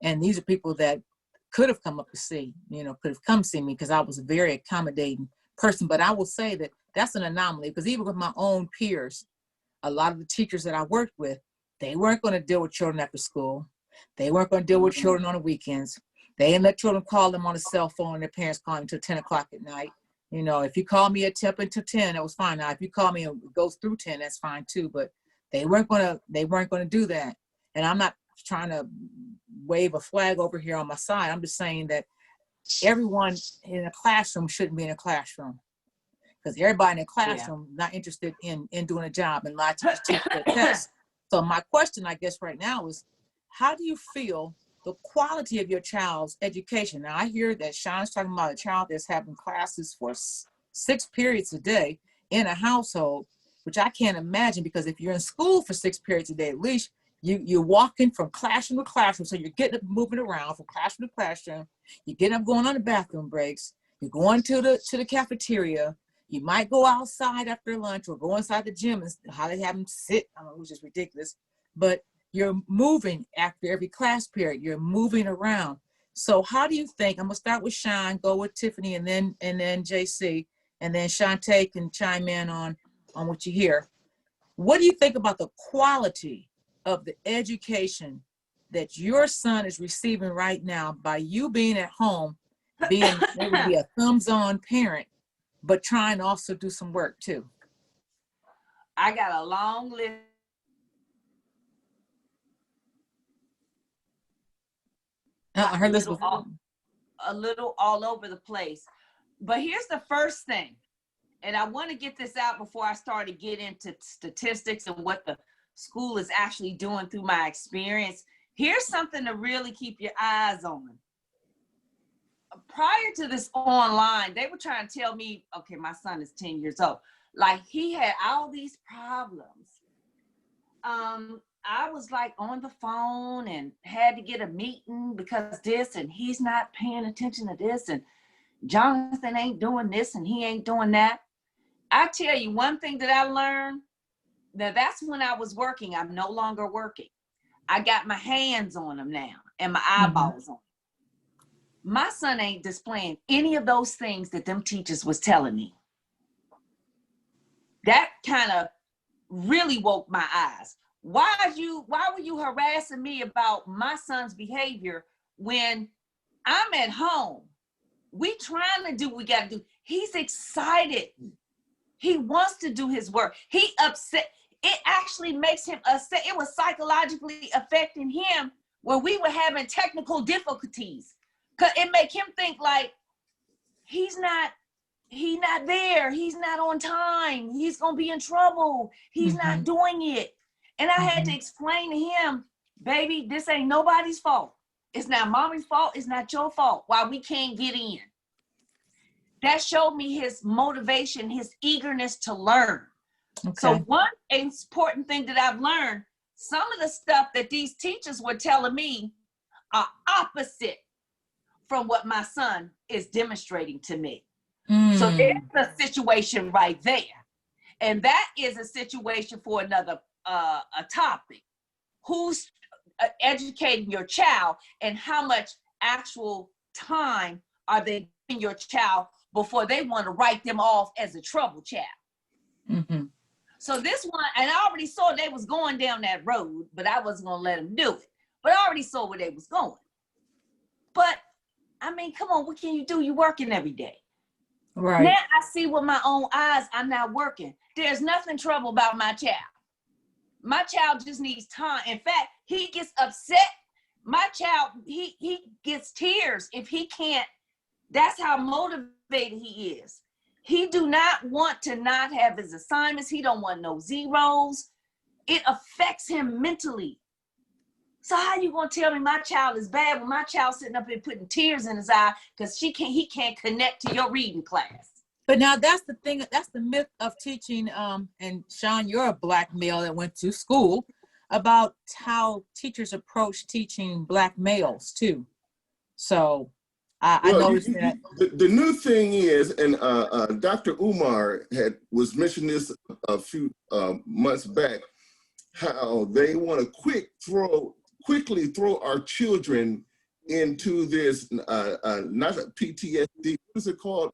And these are people that could have come up to see, could have come see me because I was a very accommodating person. But I will say that that's an anomaly because even with my own peers, a lot of the teachers that I worked with, they weren't going to deal with children after school. They weren't going to deal with children on the weekends. They didn't let children call them on a cell phone and their parents call them until 10 o'clock at night. If you call me at 10 until 10, that was fine. Now, if you call me and it goes through 10, that's fine too. But they weren't going to do that. And I'm not trying to wave a flag over here on my side. I'm just saying that everyone in a classroom shouldn't be in a classroom. Because everybody in the classroom is not interested in doing a job, and a lot of teachers teach their tests. So my question, I guess, right now is, how do you feel the quality of your child's education? Now, I hear that Sean's talking about a child that's having classes for 6 periods a day in a household, which I can't imagine, because if you're in school for 6 periods a day, at least you're walking from classroom to classroom. So you're getting up, moving around from classroom to classroom. You're getting up, going on the bathroom breaks. You're going to the cafeteria. You might go outside after lunch or go inside the gym and how they have them sit, which is ridiculous. But you're moving after every class period. You're moving around. So how do you think, I'm gonna start with Sean, go with Tiffany, and then JC, and then Shantae can chime in on what you hear. What do you think about the quality of the education that your son is receiving right now by you being at home, being able to be a thumbs-on parent, but trying to also do some work too? I got a long list. I heard this before. A little all over the place. But here's the first thing, and I want to get this out before I start to get into statistics and what the school is actually doing through my experience. Here's something to really keep your eyes on. Prior to this online, they were trying to tell me, okay, my son is 10 years old. Like, he had all these problems. I was like on the phone and had to get a meeting because this, and he's not paying attention to this, and Jonathan ain't doing this and he ain't doing that. I tell you one thing that I learned, now that's when I was working. I'm no longer working. I got my hands on him now and my eyeballs on him. My son ain't displaying any of those things that them teachers was telling me. That kind of really woke my eyes. Why were you harassing me about my son's behavior when I'm at home? We trying to do what we got to do. He's excited. He wants to do his work. He upset. It actually makes him upset. It was psychologically affecting him when we were having technical difficulties. Cause it make him think like he's not there. He's not on time. He's gonna be in trouble. He's not doing it. And I had to explain to him, baby, this ain't nobody's fault. It's not mommy's fault. It's not your fault why we can't get in. That showed me his motivation, his eagerness to learn. Okay. So one important thing that I've learned, some of the stuff that these teachers were telling me are opposite from what my son is demonstrating to me. So there's a situation right there. And that is a situation for another a topic. educating your child, and how much actual time are they giving your child before they want to write them off as a trouble child. Mm-hmm. So this one, and I already saw they was going down that road, but I wasn't going to let them do it. But I already saw where they was going. But, I mean, come on, what can you do? You're working every day. Right. Now I see with my own eyes, I'm not working. There's nothing trouble about my child. My child just needs time. In fact, he gets upset. My child, he gets tears if he can't. That's how motivated he is. He do not want to not have his assignments. He don't want no zeros. It affects him mentally. So how you gonna tell me my child is bad when my child's sitting up here putting tears in his eye because he can't connect to your reading class? But now that's the thing, that's the myth of teaching, and Sean, you're a Black male that went to school, about how teachers approach teaching Black males too. So I noticed that. The new thing is, and Dr. Umar was mentioning this a few months back, how they want to quickly throw our children into this not a PTSD, what is it called?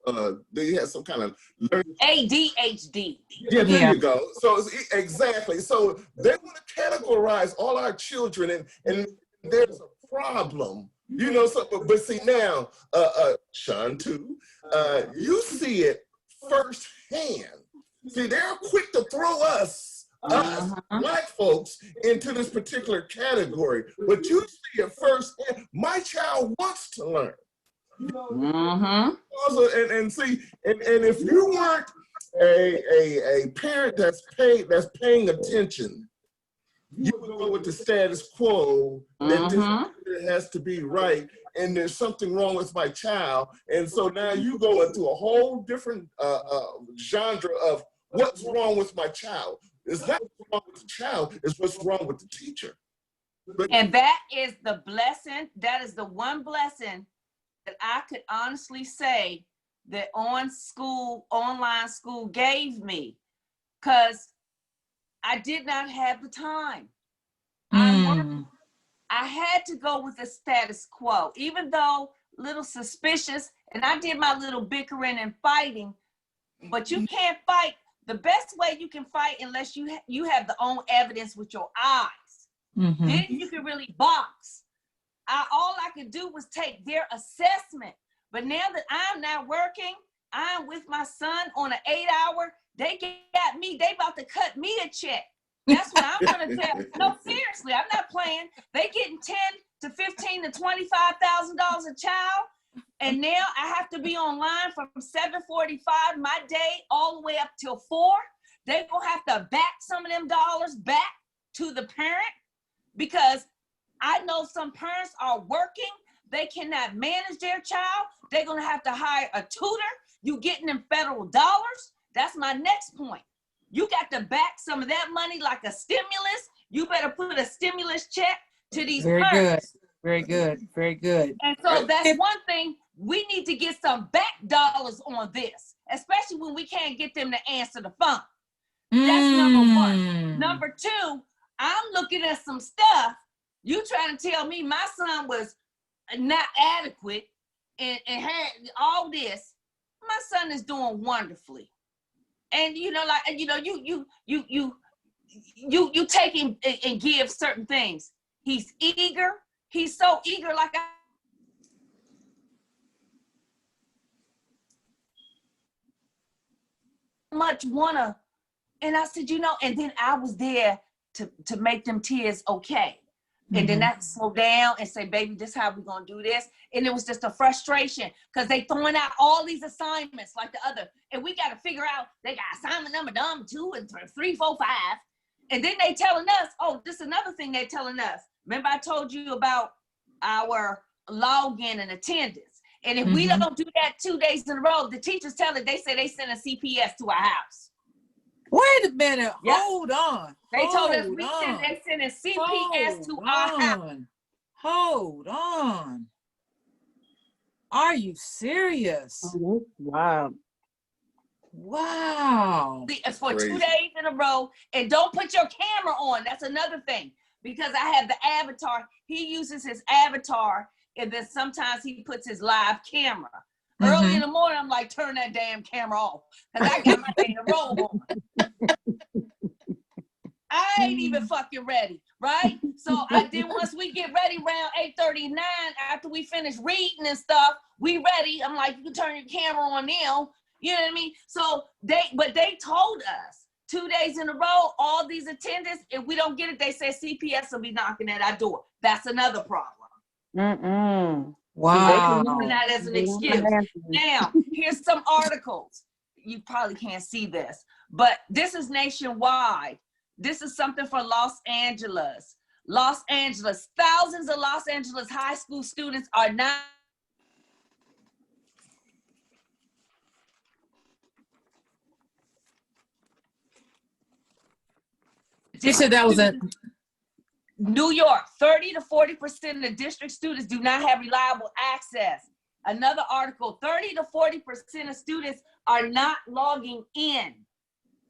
They have some kind of learning. ADHD. Yeah, there you go. So exactly. So they want to categorize all our children, and there's a problem. You know, so, but see now, Sean too, you see it firsthand. See, they're quick to throw us Black folks into this particular category, but you see it firsthand. My child wants to learn. Also, and see, and if you weren't a parent that's paying attention, you would go with the status quo that this has to be right, and there's something wrong with my child. And so now you go into a whole different genre of what's wrong with my child. It's not what's wrong with the child, it's what's wrong with the teacher. And that is the blessing, that is the one blessing that I could honestly say that online school gave me, because I did not have the time. I had to go with the status quo, even though a little suspicious, and I did my little bickering and fighting, but you can't fight. The best way you can fight, unless you have the own evidence with your eyes, then you can really box. All I could do was take their assessment. But now that I'm not working, I'm with my son on an 8-hour, they got me, they about to cut me a check. That's what I'm gonna tell. No, seriously, I'm not playing. They getting $10,000 to $15,000 to $25,000 a child, and now I have to be online from 7:45 my day all the way up till 4. They gonna have to back some of them dollars back to the parent, because I know some parents are working. They cannot manage their child. They're gonna have to hire a tutor. You getting them federal dollars. That's my next point. You got to back some of that money like a stimulus. You better put a stimulus check to these parents. Very good. Very good. And so that's one thing. We need to get some back dollars on this, especially when we can't get them to answer the phone. That's number one. Number two, I'm looking at some stuff. You trying to tell me my son was not adequate and had all this. My son is doing wonderfully. And you take him and give certain things. He's eager. He's so eager, like I much wanna. And I said, and then I was there to make them tears okay. And then that slow down and say, baby, this is how we're gonna do this. And it was just a frustration because they throwing out all these assignments like the other. And we got to figure out, they got assignment number 2 and 3, 4, 5. And then they telling us, oh, this is another thing they telling us. Remember I told you about our login and attendance. And if we don't do that 2 days in a row, the teachers tell it, they say they send a CPS to our house. Wait a minute. Yep. Hold on. They told us they send a CPS to our house. Hold on. Are you serious? Wow. Wow. For 2 days in a row. And don't put your camera on. That's another thing. because I have the avatar. He uses his avatar, and then sometimes he puts his live camera. Early in the morning, I'm like, turn that damn camera off, because I got my damn robe on. I ain't even fucking ready, right? So once we get ready around 8:39, after we finish reading and stuff, we ready. I'm like, you can turn your camera on now. You know what I mean? So they told us 2 days in a row, all these attendants, if we don't get it, they say CPS will be knocking at our door. That's another problem. Wow. Using that as an excuse. Now, here's some articles. You probably can't see this, but this is nationwide. This is something for Los Angeles. Los Angeles, thousands of Los Angeles high school students are not. You said that was a New York, 30 to 40% of district students do not have reliable access. Another article, 30 to 40% of students are not logging in.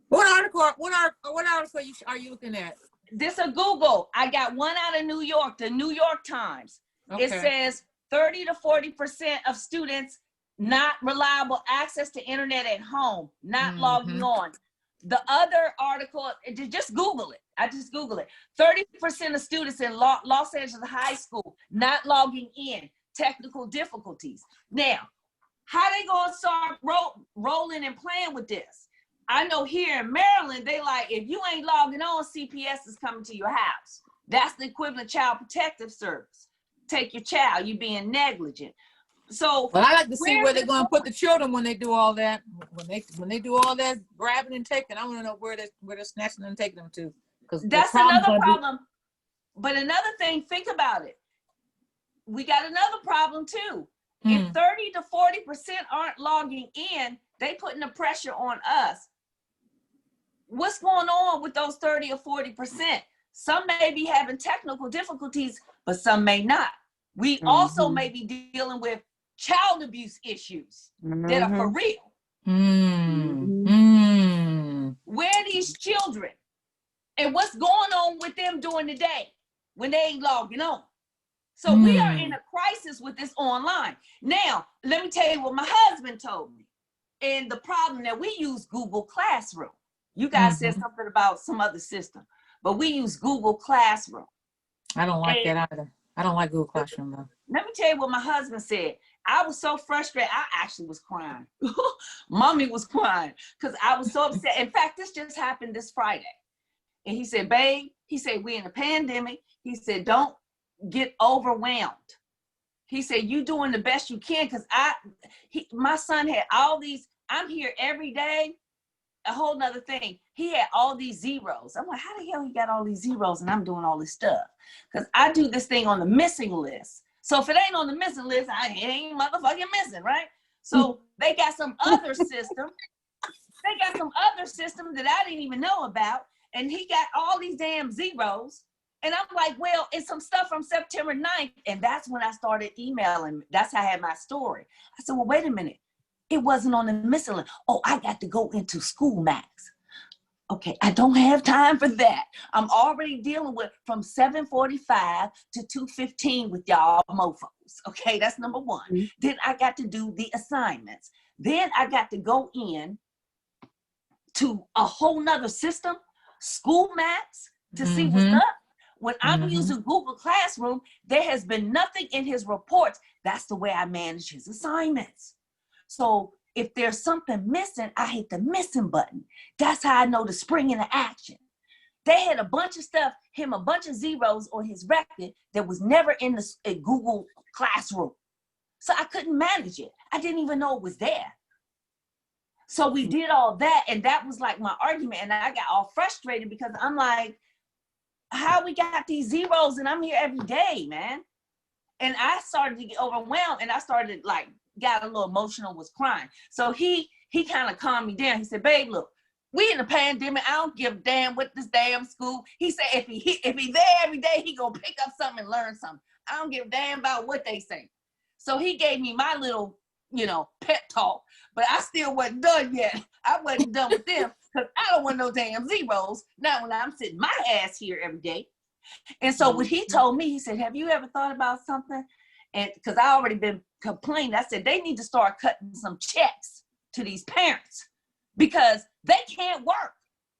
What article are you looking at? This is Google. I got one out of New York, the New York Times. Okay. It says 30 to 40% of students not reliable access to internet at home, not logging on. The other article, just Google it. I just Google it. 30% of students in Los Angeles high school not logging in, technical difficulties. Now, how they gonna start rolling and playing with this? I know here in Maryland, they like, if you ain't logging on, CPS is coming to your house. That's the equivalent Child Protective Service. Take your child, you being negligent. So, well, I like to see where they're going to put the children when they do all that. When they do all that grabbing and taking, I want to know where they're snatching and taking them to. Because that's another problem. But another thing, think about it. We got another problem too. If 30 to 40% aren't logging in, they putting the pressure on us. What's going on with those 30 or 40%? Some may be having technical difficulties, but some may not. We also may be dealing with child abuse issues that are for real. Where are these children? And what's going on with them during the day when they ain't logging on? So we are in a crisis with this online. Now, let me tell you what my husband told me. And the problem that we use Google Classroom. You guys said something about some other system, but we use Google Classroom. I don't like that either. I don't like Google Classroom though. Let me tell you what my husband said. I was so frustrated. I actually was crying. Mommy was crying because I was so upset. In fact, this just happened this Friday. And he said, babe, he said, we're in a pandemic. He said, don't get overwhelmed. He said, you doing the best you can, because my son had all these, I'm here every day, a whole nother thing. He had all these zeros. I'm like, how the hell he got all these zeros and I'm doing all this stuff? Because I do this thing on the missing list. So if it ain't on the missing list, it ain't motherfucking missing, right? So they got some other system. They got some other system that I didn't even know about. And he got all these damn zeros. And I'm like, well, it's some stuff from September 9th. And that's when I started emailing. That's how I had my story. I said, well, wait a minute. It wasn't on the missing list. Oh, I got to go into School Max. Okay, I don't have time for that. I'm already dealing with from 7:45 to 2:15 with y'all mofos. Okay, that's number one. Then I got to do the assignments. Then I got to go in to a whole nother system, School Max, to see what's up. When I'm using Google Classroom, there has been nothing in his reports. That's the way I manage his assignments. So if there's something missing, I hit the missing button. That's how I know to spring into action. They had a bunch of stuff, a bunch of zeros on his record that was never in the Google Classroom. So I couldn't manage it. I didn't even know it was there. So we did all that, and that was like my argument, and I got all frustrated because I'm like, how we got these zeros and I'm here every day, man. And I started to get overwhelmed, and I started like, got a little emotional, was crying. So he kind of calmed me down. He said, babe, look, we in the pandemic. I don't give a damn what this damn school. He said, if he there every day, he gonna pick up something and learn something. I don't give a damn about what they say. So he gave me my little, pep talk, but I still wasn't done yet. I wasn't done with them because I don't want no damn zeros. Not when I'm sitting my ass here every day. And so what he told me, he said, have you ever thought about something? And because I already been complaining, I said, they need to start cutting some checks to these parents because they can't work.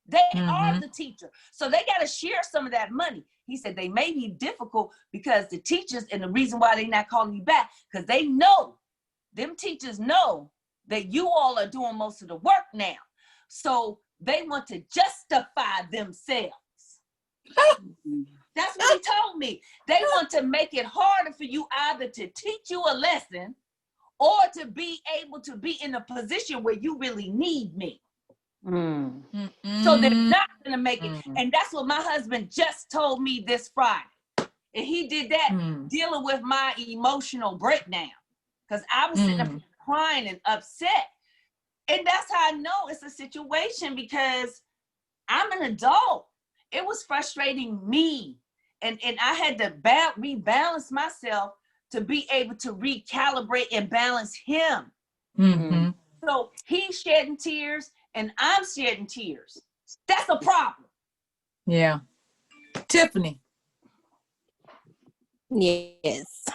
They are the teacher. So they got to share some of that money. He said they may be difficult because the teachers, and the reason why they're not calling you back, because they know, them teachers know that you all are doing most of the work now. So they want to justify themselves. That's what he told me. They want to make it harder for you either to teach you a lesson or to be able to be in a position where you really need me. So they're not going to make it. And that's what my husband just told me this Friday. And he did that dealing with my emotional breakdown. Because I was sitting up crying and upset. And that's how I know it's a situation, because I'm an adult. It was frustrating me. And I had to rebalance myself to be able to recalibrate and balance him. So he's shedding tears and I'm shedding tears. That's a problem. Yeah. Tiffany. Yes.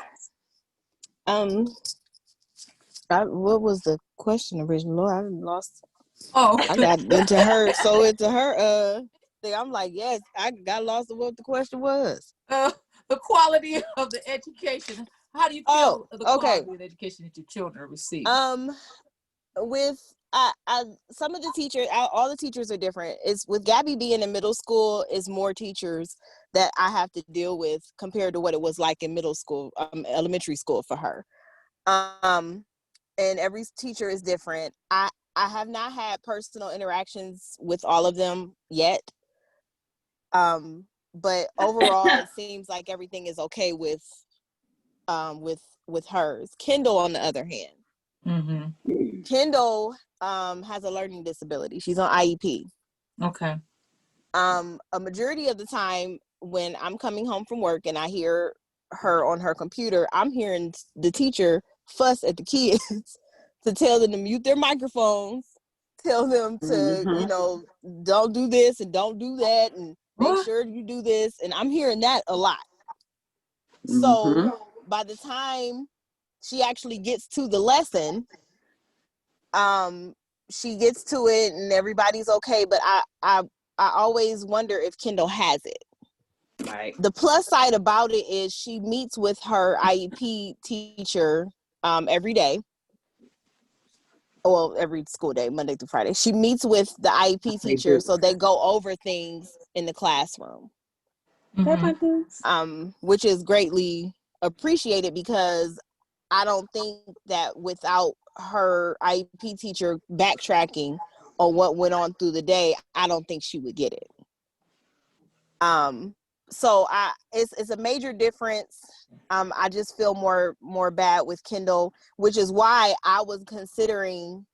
What was the question originally? I lost. Oh, I got into her. So into her thing, I'm like, yes, I got lost of what the question was. the quality of the education. How do you feel the quality of the education that your children receive? With some of the teachers, all the teachers are different. It's with Gabby being in middle school, is more teachers that I have to deal with compared to what it was like in middle school, elementary school for her. And every teacher is different. I have not had personal interactions with all of them yet. But overall, it seems like everything is okay with hers. Kendall, on the other hand, Kendall has a learning disability. She's on IEP. Okay. A majority of the time when I'm coming home from work and I hear her on her computer, I'm hearing the teacher fuss at the kids to tell them to mute their microphones, tell them to, don't do this and don't do that, and make sure you do this. And I'm hearing that a lot. So by the time she actually gets to the lesson, she gets to it and everybody's okay. But I always wonder if Kendall has it. Right. The plus side about it is she meets with her IEP teacher every day. Well, every school day, Monday through Friday. She meets with the IEP teacher, so they go over things in the classroom. Which is greatly appreciated, because I don't think that without her IEP teacher backtracking on what went on through the day, I don't think she would get it. So it's a major difference. I just feel more bad with Kendall, which is why I was considering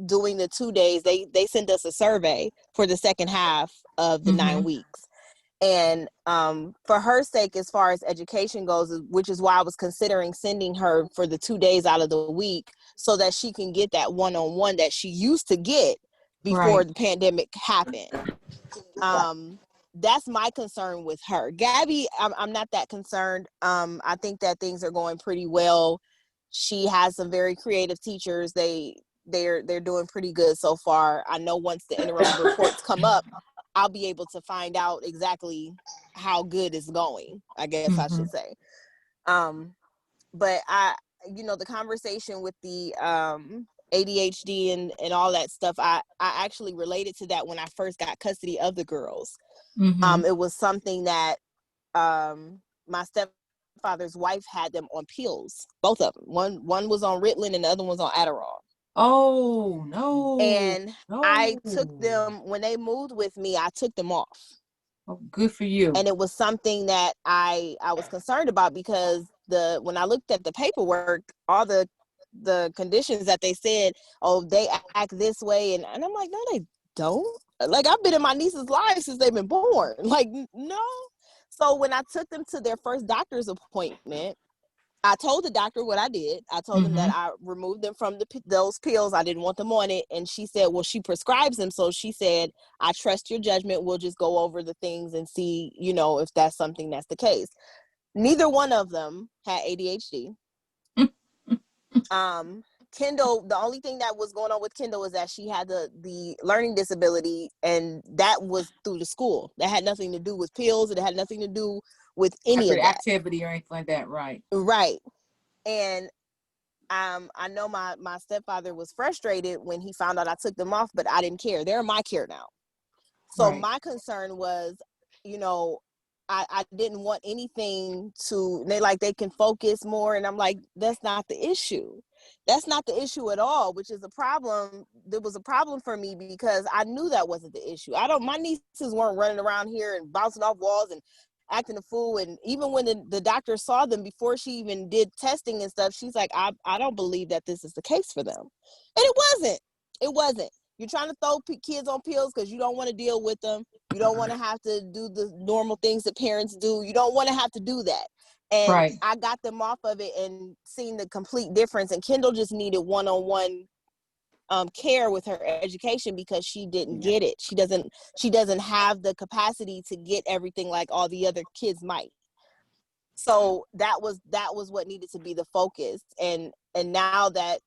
doing the 2 days. They sent us a survey for the second half of the 9 weeks. And for her sake, as far as education goes, which is why I was considering sending her for the 2 days out of the week, so that she can get that one-on-one that she used to get before the pandemic happened. That's my concern with her. Gabby, I'm not that concerned. I think that things are going pretty well. She has some very creative teachers. They're doing pretty good so far. I know once the interim reports come up, I'll be able to find out exactly how good it's going, I guess I should say. But the conversation with the ADHD and all that stuff, I actually related to that when I first got custody of the girls. It was something that my stepfather's wife had them on pills, both of them. One was on Ritalin and the other was on Adderall. Oh, no. And I took them, when they moved with me, I took them off. Oh, good for you. And it was something that I was concerned about, because when I looked at the paperwork, all the conditions that they said, they act this way. And I'm like, no, they don't. Like, I've been in my niece's life since they've been born. Like, no. So when I took them to their first doctor's appointment, I told the doctor what I did. I told them that I removed them from those pills. I didn't want them on it. And she said, well, she prescribes them. So she said, I trust your judgment. We'll just go over the things and see, you know, if that's something that's the case. Neither one of them had ADHD. Kendall, the only thing that was going on with Kendall is that she had the learning disability, and that was through the school. That had nothing to do with pills. It had nothing to do with any of that. Activity or anything like that, right? Right. And I know my stepfather was frustrated when he found out I took them off, but I didn't care. They're in my care now. So my concern was, you know, I didn't want anything they can focus more. And I'm like, that's not the issue. That's not the issue at all, which is a problem. There was a problem for me because I knew that wasn't the issue. My nieces weren't running around here and bouncing off walls and acting a fool. And even when the doctor saw them before she even did testing and stuff, she's like, I don't believe that this is the case for them. And it wasn't. You're trying to throw kids on pills because you don't want to deal with them. You don't want to have to do the normal things that parents do. You don't want to have to do that. And I got them off of it and seen the complete difference. And Kendall just needed one-on-one care with her education because she didn't get it. She doesn't have the capacity to get everything like all the other kids might. So that was what needed to be the focus. And now that,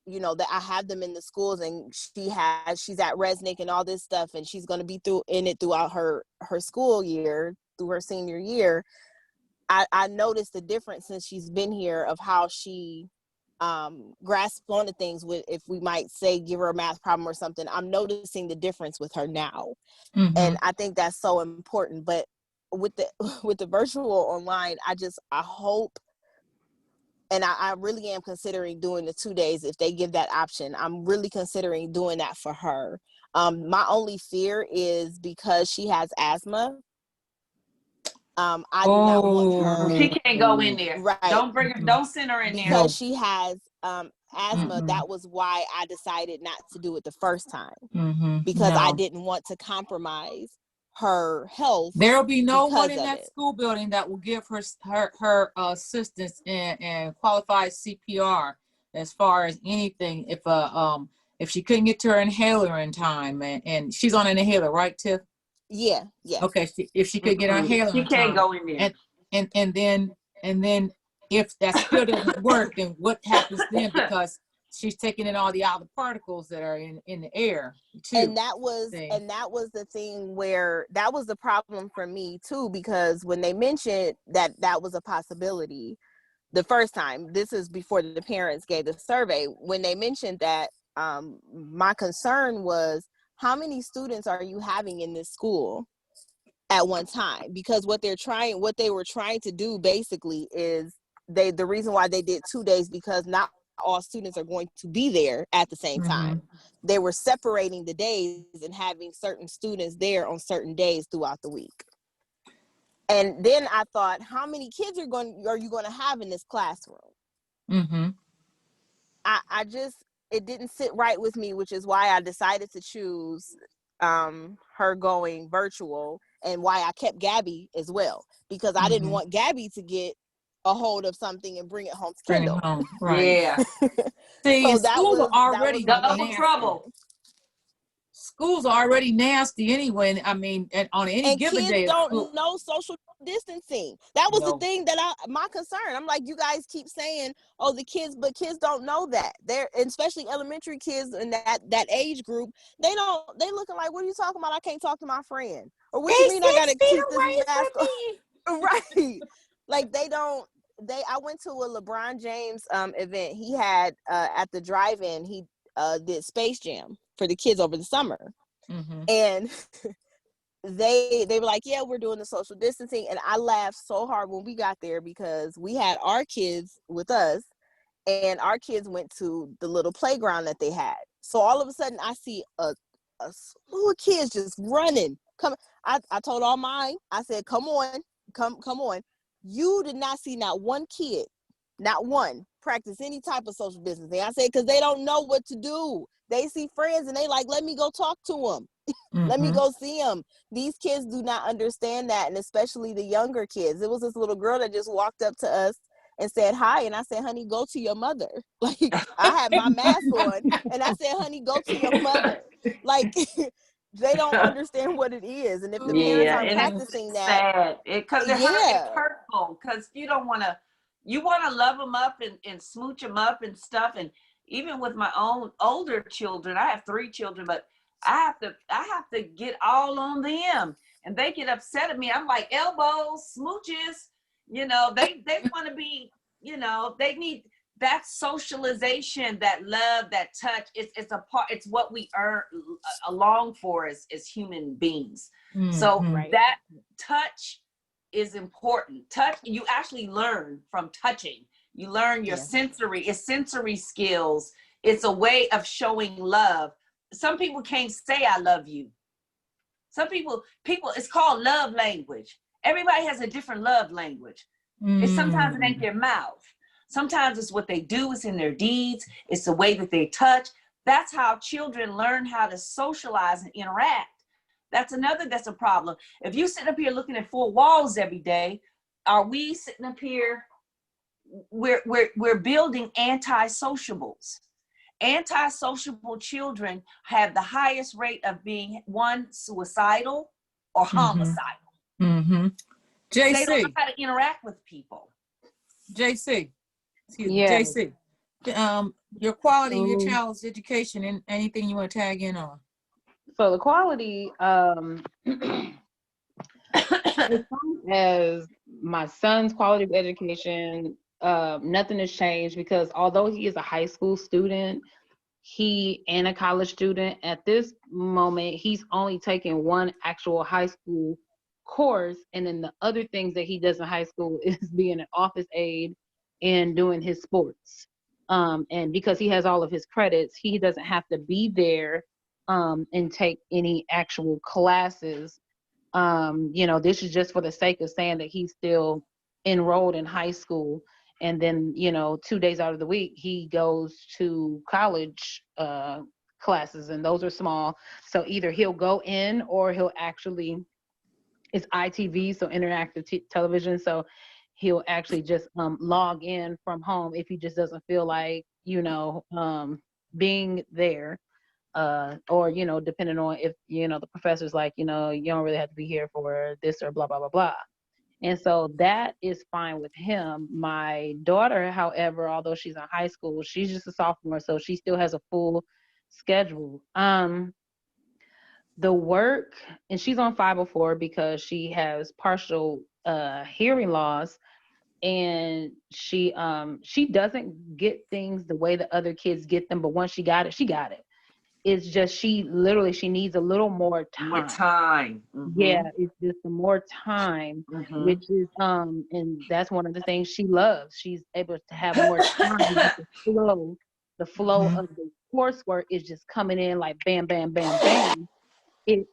you know, that I have them in the schools and she's at Resnick and all this stuff, and she's going to be throughout her school year, through her senior year. I noticed the difference since she's been here of how she grasps onto things. With, if we might say, give her a math problem or something, I'm noticing the difference with her now. And I think that's so important. But with the virtual online, I hope, and I really am considering doing the 2 days if they give that option. I'm really considering doing that for her. My only fear is because she has asthma. I do not want her. She can't go in there. Right. Don't send her in there. Because she has asthma. That was why I decided not to do it the first time. Because I didn't want to compromise her health. There'll be no one in that school building that will give her assistance and qualified CPR as far as anything. If she couldn't get to her inhaler in time, and she's on an inhaler, right, Tiff? Yeah. Okay. If she could get her inhaler, she can't go in there. And then if that still doesn't work, then what happens then? Because she's taking in all the other particles that are in the air too. And that was the thing where that was the problem for me too, because when they mentioned that was a possibility the first time, this is before the parents gave the survey, when they mentioned that, my concern was, how many students are you having in this school at one time? Because what they were trying to do basically is the reason why they did 2 days, because not all students are going to be there at the same time. They were separating the days and having certain students there on certain days throughout the week. And then I thought, how many kids are you going to have in this classroom? It didn't sit right with me, which is why I decided to choose her going virtual, and why I kept Gabby as well, because I didn't want Gabby to get a hold of something and bring it home to Kendall. Right. Yeah. See, so schools are already double trouble. Schools are already nasty anyway. I mean, on any given day, kids don't know social distancing. That was the thing that my concern. I'm like, you guys keep saying, oh, kids don't know that. They're, especially elementary kids in that age group, they looking like, what are you talking about? I can't talk to my friend. Or what you mean I gotta keep this mask on? Right. Like I went to a LeBron James event. He had at the drive-in, he did Space Jam for the kids over the summer. And they were like, yeah, we're doing the social distancing. And I laughed so hard when we got there, because we had our kids with us, and our kids went to the little playground that they had. So all of a sudden I see a slew of kids just running. I told all mine, I said, come on. You did not see not one kid, not one, practice any type of social distancing. I said, because they don't know what to do. They see friends and they like, let me go talk to them. Let me go see them. These kids do not understand that, and especially the younger kids. It was this little girl that just walked up to us, and said hi. And I said, honey, go to your mother. Like, I had my mask on and I said, honey, go to your mother. Like, they don't understand what it is. And if the parents Yeah, aren't and it's practicing that, sad because it's yeah, hurtful because you don't want to, you want to love them up and smooch them up and stuff. And even with my own older children, I have 3 children, but I have to get all on them, and they get upset at me. I'm like, elbows, smooches, they want to be, they need that socialization, that love, that touch. It's a part, it's what we earn, long for as human beings. So Right. that touch is important. Touch, you actually learn from touching. You learn your Yeah. sensory skills. It's a way of showing love. Some people can't say I love you. Some people, it's called love language. Everybody has a different love language. It's sometimes it ain't their mouth. Sometimes it's what they do, it's in their deeds, it's the way that they touch. That's how children learn how to socialize and interact. That's a problem. If you sit up here looking at 4 walls every day, are we sitting up here? We're building anti-sociables. Anti-sociable children have the highest rate of being, one, suicidal or homicidal. Mm-hmm. They don't know JC, how to interact with people. JC, excuse me, Yeah. JC. Your quality, your So, child's education, and anything you want to tag in on. so the quality, as far as my son's quality of education, nothing has changed because although he is a high school student, he and a college student, at this moment, he's only taking one actual high school course. And then the other things that he does in high school is being an office aide and doing his sports. And because he has all of his credits, he doesn't have to be there and take any actual classes. This is just for the sake of saying that he's still enrolled in high school. And then, 2 days out of the week, he goes to college classes, and those are small. So either he'll go in or he'll actually, it's ITV, so interactive television. So he'll actually just log in from home if he just doesn't feel like, being there. Or depending on if the professor's like, you don't really have to be here for this or blah blah blah blah. And so that is fine with him. My daughter, however, although she's in high school, she's just a sophomore, so she still has a full schedule. The work, and she's on 504 because she has partial hearing loss, and she doesn't get things the way the other kids get them, but once she got it, she got it. It's just she needs a little more time. More time. Mm-hmm. Yeah, it's just the more time, Mm-hmm. which is and that's one of the things she loves. She's able to have more time. But the flow of the coursework is just coming in like bam, bam, bam, bam. It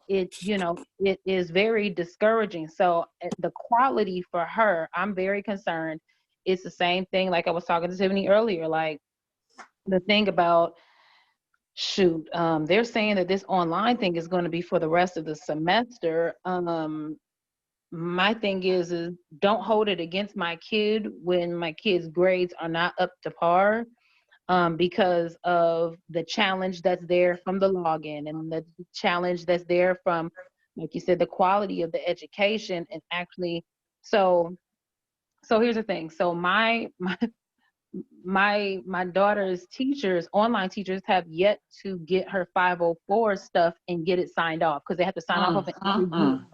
is very discouraging. So the quality for her, I'm very concerned. It's the same thing like I was talking to Tiffany earlier. Like the thing about they're saying that this online thing is going to be for the rest of the semester. My thing is don't hold it against my kid when my kid's grades are not up to par, because of the challenge that's there from the login and the challenge that's there from, like you said, the quality of the education. And actually, so here's the thing. So my daughter's teachers, online teachers, have yet to get her 504 stuff and get it signed off because they have to sign off of it every year.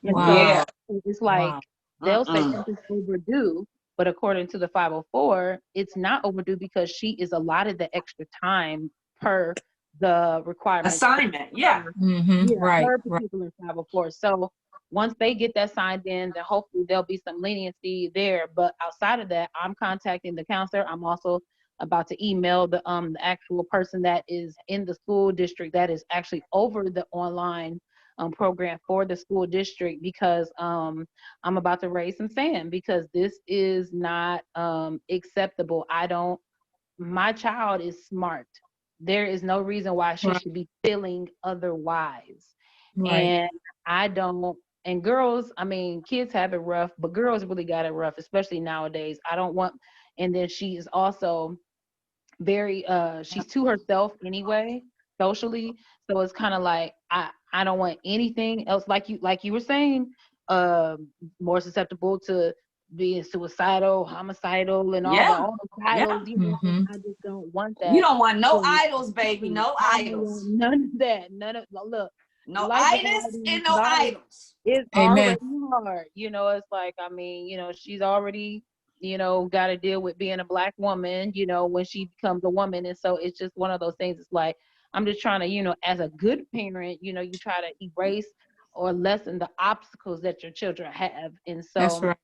And Yeah. so it's like they'll say something's overdue, but according to the 504, it's not overdue because she is allotted the extra time per the requirements. Assignment, yeah. Right. Her particular 504. So once they get that signed in, then hopefully there'll be some leniency there. But outside of that, I'm contacting the counselor. I'm also about to email the actual person that is in the school district that is actually over the online program for the school district, because I'm about to raise some sand because this is not acceptable. My child is smart. There is no reason why she should be feeling otherwise. Right. And I don't And girls, I mean, kids have it rough, but girls really got it rough, especially nowadays. I don't want, and then she is also very she's to herself anyway, socially. So it's kind of like I don't want anything else, like you were saying, more susceptible to being suicidal, homicidal, and Yeah. all the Yeah. titles, you know. And Mm-hmm. I just don't want You that. don't want no So idols, baby. No I don't want idols. none of that. None of, look, No life is idols already and no idols. it's Amen. already hard. You know, it's like, I mean, you know, she's already, you know, got to deal with being a black woman, you know, when she becomes a woman. And so it's just one of those things. It's like, I'm just trying to, you know, as a good parent, you know, you try to erase or lessen the obstacles that your children have. And That's so, right.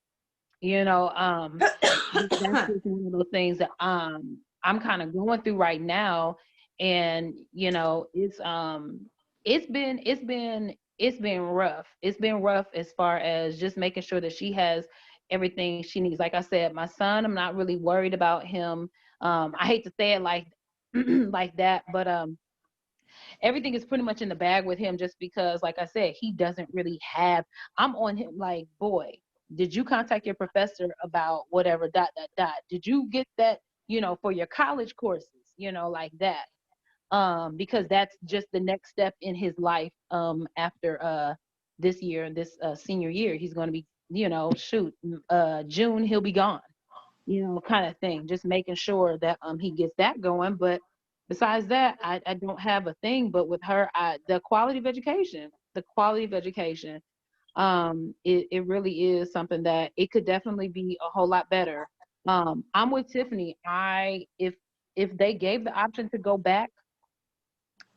you know, that's just one of those things that I'm kind of going through right now. And you know, it's been rough. It's been rough as far as just making sure that she has everything she needs. Like I said, my son, I'm not really worried about him. I hate to say it like like that, but everything is pretty much in the bag with him, just because, like I said, he doesn't really have, I'm on him like, boy, did you contact your professor about whatever dot dot dot, did you get that, you know, for your college courses, you know, like that. Because that's just the next step in his life, after this year, this senior year. He's going to be, you know, shoot, June he'll be gone, you know, kind of thing. Just making sure that he gets that going. But besides that, I don't have a thing. But with her, the quality of education, it really is something that it could definitely be a whole lot better. I'm with Tiffany. If they gave the option to go back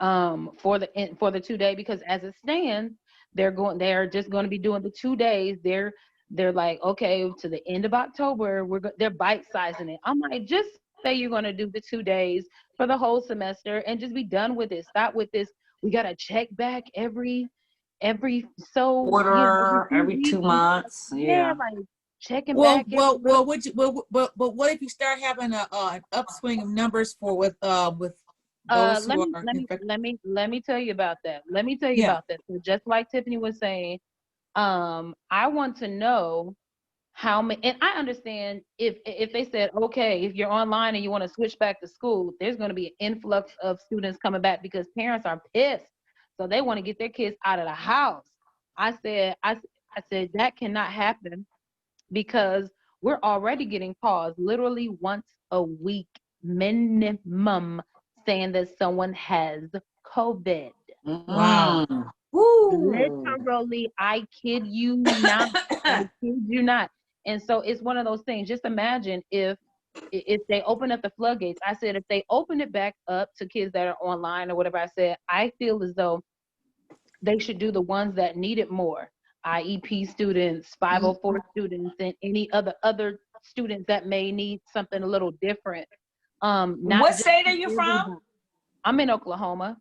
for the 2 day, because as it stands, they're just going to be doing the 2 days. They're like, okay, to the end of October, they're bite sizing it. I'm like, just say you're going to do the 2 days for the whole semester and just be done with it. Stop with this. We got to check back every so, you know, every Order few every two weeks. And stuff. months. Yeah, Yeah. like checking back every little. Would you, but what if you start having an upswing of numbers for with those Let who me are let me infected? let me let me tell you about that. Let me tell you Yeah. about that. So just like Tiffany was saying, I want to know how many, and I understand if they said, okay, if you're online and you want to switch back to school, there's going to be an influx of students coming back because parents are pissed, so they want to get their kids out of the house. I said that cannot happen because we're already getting calls literally once a week minimum saying that someone has COVID. Wow. Mm. Woo. Literally, I kid you not. I kid you not. And so it's one of those things. Just imagine if they open up the floodgates. I said if they open it back up to kids that are online or whatever, I said I feel as though they should do the ones that need it more. IEP students, Mm. 504 students, and any other students that may need something a little different. Not What just state are to you from? everybody. I'm in Oklahoma,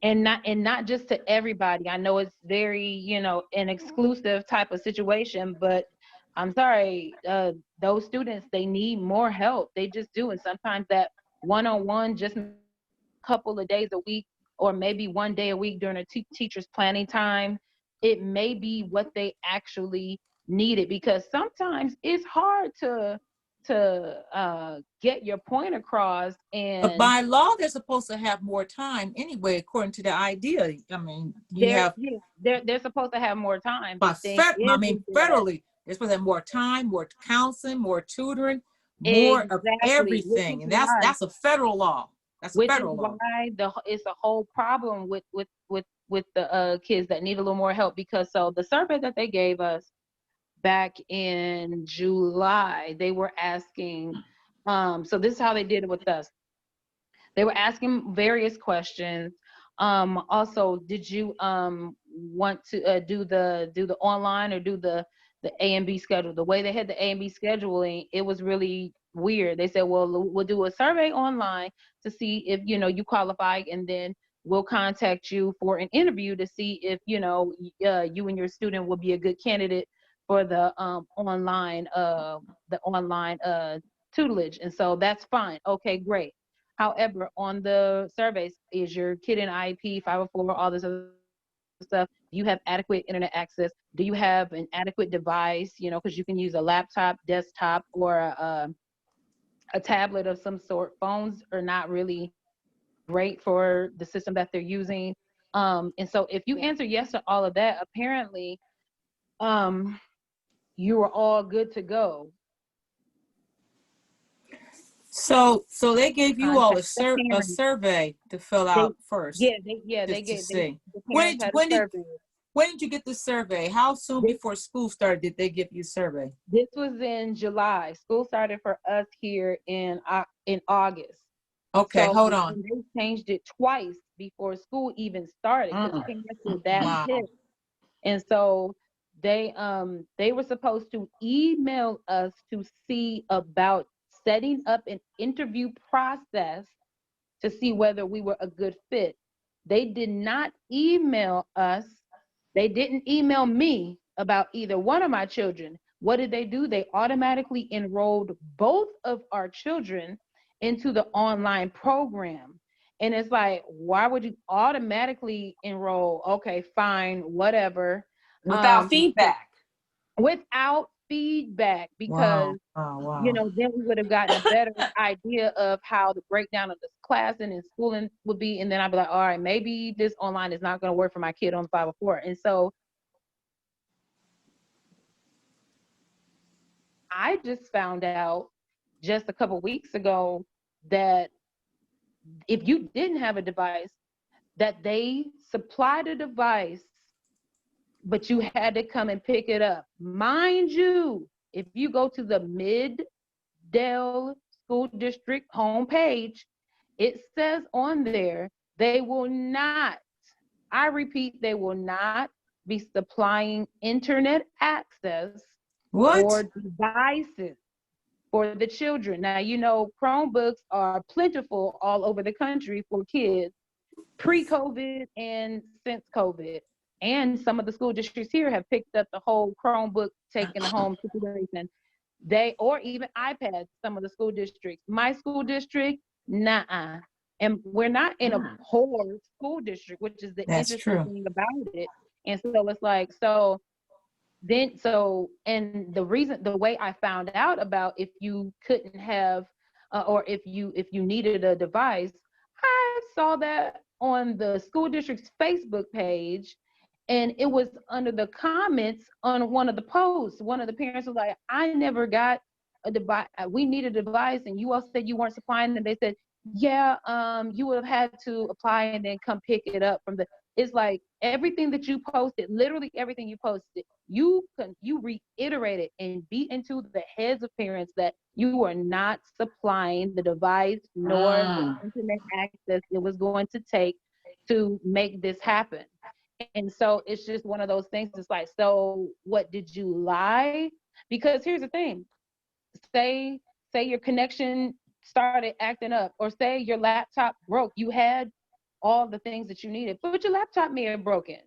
and not just to everybody. I know it's very, you know, an exclusive type of situation, but I'm sorry, those students, they need more help. They just do. And sometimes that one-on-one, just a couple of days a week, or maybe one day a week during a teacher's planning time, it may be what they actually needed, because sometimes it's hard to get your point across. But And by law, they're supposed to have more time anyway, according to the idea. I mean, you they're have yeah, they're supposed to have more time. The thing is that federally, they're supposed to have more time, more counseling, more tutoring, more of exactly, everything, and that's a federal law. That's a which is federal law. why it's a whole problem with the kids that need a little more help. Because so the survey that they gave us back in July, they were asking, so this is how they did it with us. They were asking various questions. Also, did you want to do the online or do the A and B schedule? The way they had the A and B scheduling, it was really weird. They said, well, we'll do a survey online to see if you qualify, and then we'll contact you for an interview to see if you and your student will be a good candidate for the online tutelage. And so that's fine. Okay, great. However, on the surveys, is your kid in IEP, 504, all this other stuff? Do you have adequate internet access? Do you have an adequate device? You know, because you can use a laptop, desktop, or a tablet of some sort. Phones are not really great for the system that they're using. And so if you answer yes to all of that, apparently you are all good to go. So they gave you all Contact the a parents. survey to fill They, out first. they To gave see. the parents had a survey. When did you get the survey? How soon before school started did they give you a survey? This was in July. School started for us here in August. Okay, So hold on. they changed it twice before school even started because parents were that Wow. pissed. And so they were supposed to email us to see about setting up an interview process to see whether we were a good fit. They did not email us. They didn't email me about either one of my children. What did they do? They automatically enrolled both of our children into the online program. And it's like, why would you automatically enroll? Okay, fine, whatever. Without feedback. Without feedback, because wow. you know, then we would have gotten a better idea of how the breakdown of this class and in schooling would be. And then I'd be like, all right, maybe this online is not going to work for my kid on 504. And so I just found out just a couple weeks ago that if you didn't have a device, that they supplied a device, but you had to come and pick it up. Mind you, if you go to the Mid-Dell School District homepage, it says on there, they will not, I repeat, they will not be supplying internet access or devices for the children. Now, you know, Chromebooks are plentiful all over the country for kids pre-COVID and since COVID. And some of the school districts here have picked up the whole Chromebook, taking the home situation. Or even iPads, some of the school districts. My school district, nah. And we're not in a poor school district, which is the interesting thing about it. And so it's like, and the way I found out about if you couldn't have, or if you needed a device, I saw that on the school district's Facebook page, and it was under the comments on one of the posts. One of the parents was like, I never got a device. We need a device, and you all said you weren't supplying. And they said, yeah, you would have had to apply and then come pick it up from the. It's like everything that you posted, literally everything you posted, you reiterated and beat into the heads of parents that you are not supplying the device nor the internet access it was going to take to make this happen. And so it's just one of those things. It's like, so what, did you lie? Because here's the thing, say your connection started acting up, or say your laptop broke. You had all the things that you needed, but your laptop may have broken.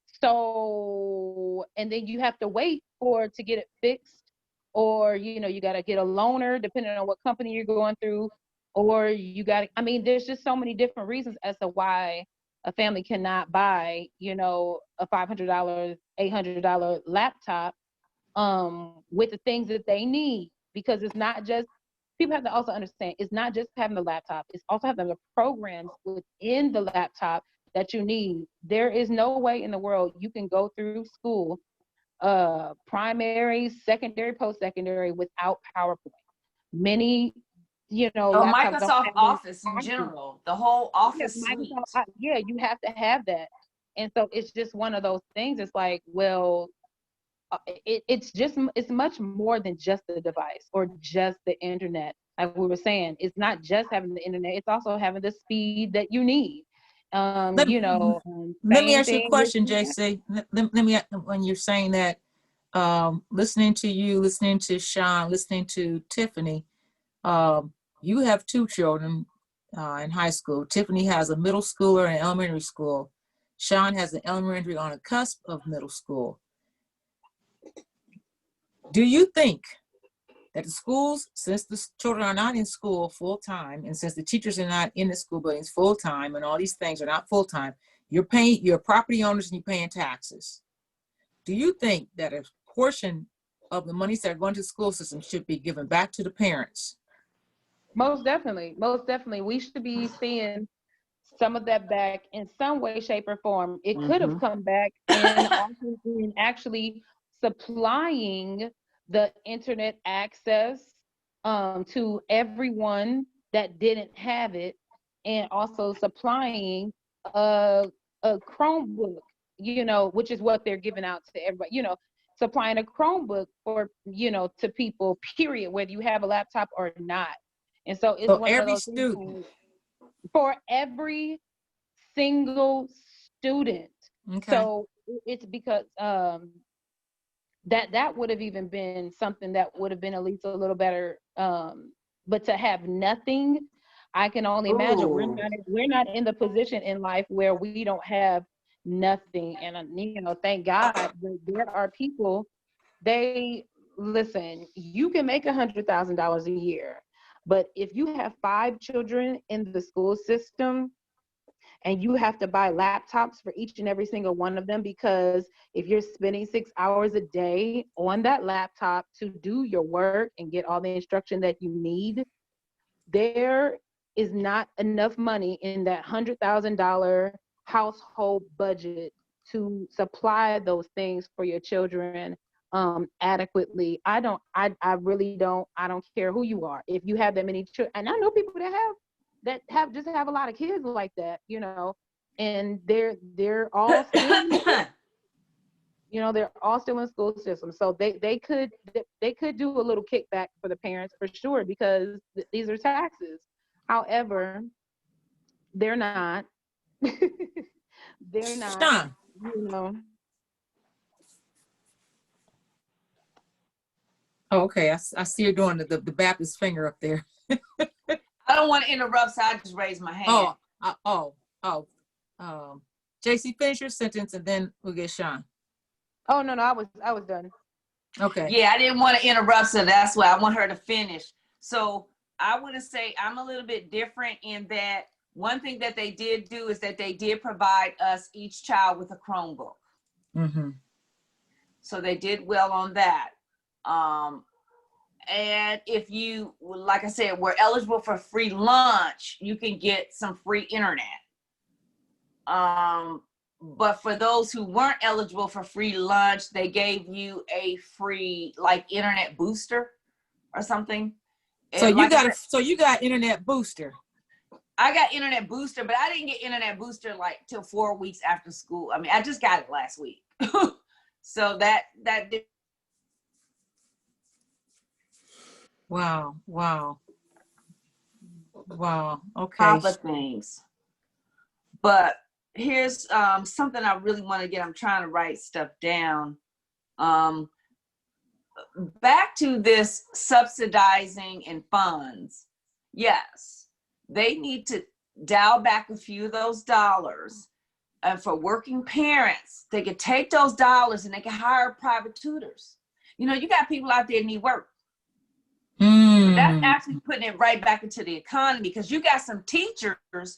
So, and then you have to wait to get it fixed, or, you know, you got to get a loaner depending on what company you're going through, or there's just so many different reasons as to why a family cannot buy, you know, a $500, $800 laptop with the things that they need, because it's not just, people have to also understand, it's not just having the laptop, it's also having the programs within the laptop that you need. There is no way in the world you can go through school, primary, secondary, post-secondary, without PowerPoint. Many, laptops Microsoft Office in general, the whole Office suite. You have to have that. And so it's just one of those things. It's like, well, it's much more than just the device or just the internet. Like we were saying, it's not just having the internet, it's also having the speed that you need. Let me ask you a question, JC. Let me, when you're saying that, listening to you, listening to Sean, listening to Tiffany, you have two children in high school. Tiffany has a middle schooler and elementary school. Sean has an elementary on the cusp of middle school. Do you think that the schools, since the children are not in school full time, and since the teachers are not in the school buildings full time, and all these things are not full time, you're property owners and you're paying taxes. Do you think that a portion of the monies that are going to the school system should be given back to the parents? Most definitely. Most definitely. We should be seeing some of that back in some way, shape, or form. It could have come back in also in actually supplying the internet access to everyone that didn't have it, and also supplying a Chromebook, which is what they're giving out to everybody, supplying a Chromebook for, to people, period, whether you have a laptop or not. And so it's one of every those things student. for every single student. Okay. So it's because that would have even been something that would have been at least a little better. But to have nothing, I can only imagine. We're not in the position in life where we don't have nothing. And thank God there are people. Listen, you can make $100,000 a year, but if you have 5 children in the school system, and you have to buy laptops for each and every single one of them, because if you're spending 6 hours a day on that laptop to do your work and get all the instruction that you need, there is not enough money in that $100,000 household budget to supply those things for your children adequately. I don't care who you are. If you have that many children, and I know people that have a lot of kids like that, and they're all still they're all still in school system. So they could do a little kickback for the parents for sure, because these are taxes. However, they're not. They're not. Sean. Oh, okay. I see you're doing the Baptist finger up there. I don't want to interrupt, so I just raised my hand. JC, finish your sentence and then we'll get Sean. Oh no, I was done. Okay. Yeah, I didn't want to interrupt, so that's why I want her to finish. So I want to say I'm a little bit different in that one thing that they did do is that they did provide us each child with a Chromebook. Mm-hmm. So they did well on that. And if you, like I said, were eligible for free lunch, you can get some free internet. But for those who weren't eligible for free lunch, they gave you a free internet booster or something. So you got internet booster. I got internet booster, but I didn't get internet booster till 4 weeks after school. I mean, I just got it last week. So that did. Wow. Okay. Top of things. But here's something I really want to get. I'm trying to write stuff down. Back to this subsidizing and funds. Yes, they need to dial back a few of those dollars. And for working parents, they could take those dollars and they can hire private tutors. You got people out there that need work. But that's actually putting it right back into the economy, because you got some teachers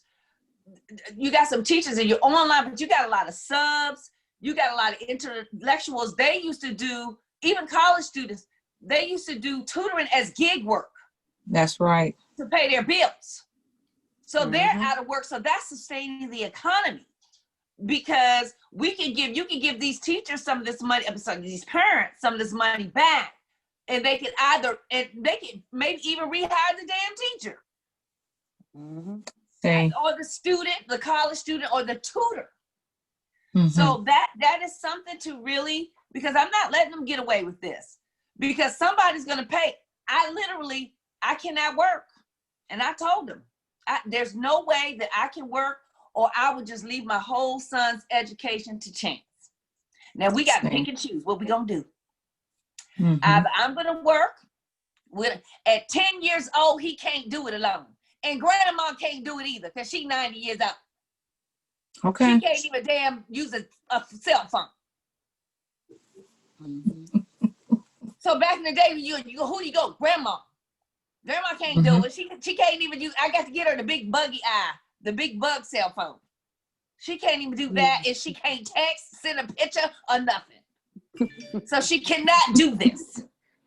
and you're online, but you got a lot of subs, you got a lot of intellectuals. They used to do, even college students, they used to do tutoring as gig work. That's right. To pay their bills. So they're out of work. So that's sustaining the economy, because you can give these teachers some of this money, these parents some of this money back, and they can maybe even rehire the damn teacher. Or the student, the college student, or the tutor. So that is something to really, because I'm not letting them get away with this, because somebody's going to pay. I cannot work. And I told them, there's no way that I can work, or I would just leave my whole son's education to chance. Now we got to pick and choose what we going to do. Either I'm going to work at 10 years old, he can't do it alone. And grandma can't do it either, because she's 90 years old. Okay. She can't even damn use a cell phone. So back in the day, who do you go? Grandma. Grandma can't do it. She can't even use. I got to get her the big buggy eye, the big bug cell phone. She can't even do that, and she can't text, send a picture, or nothing. So she cannot do this.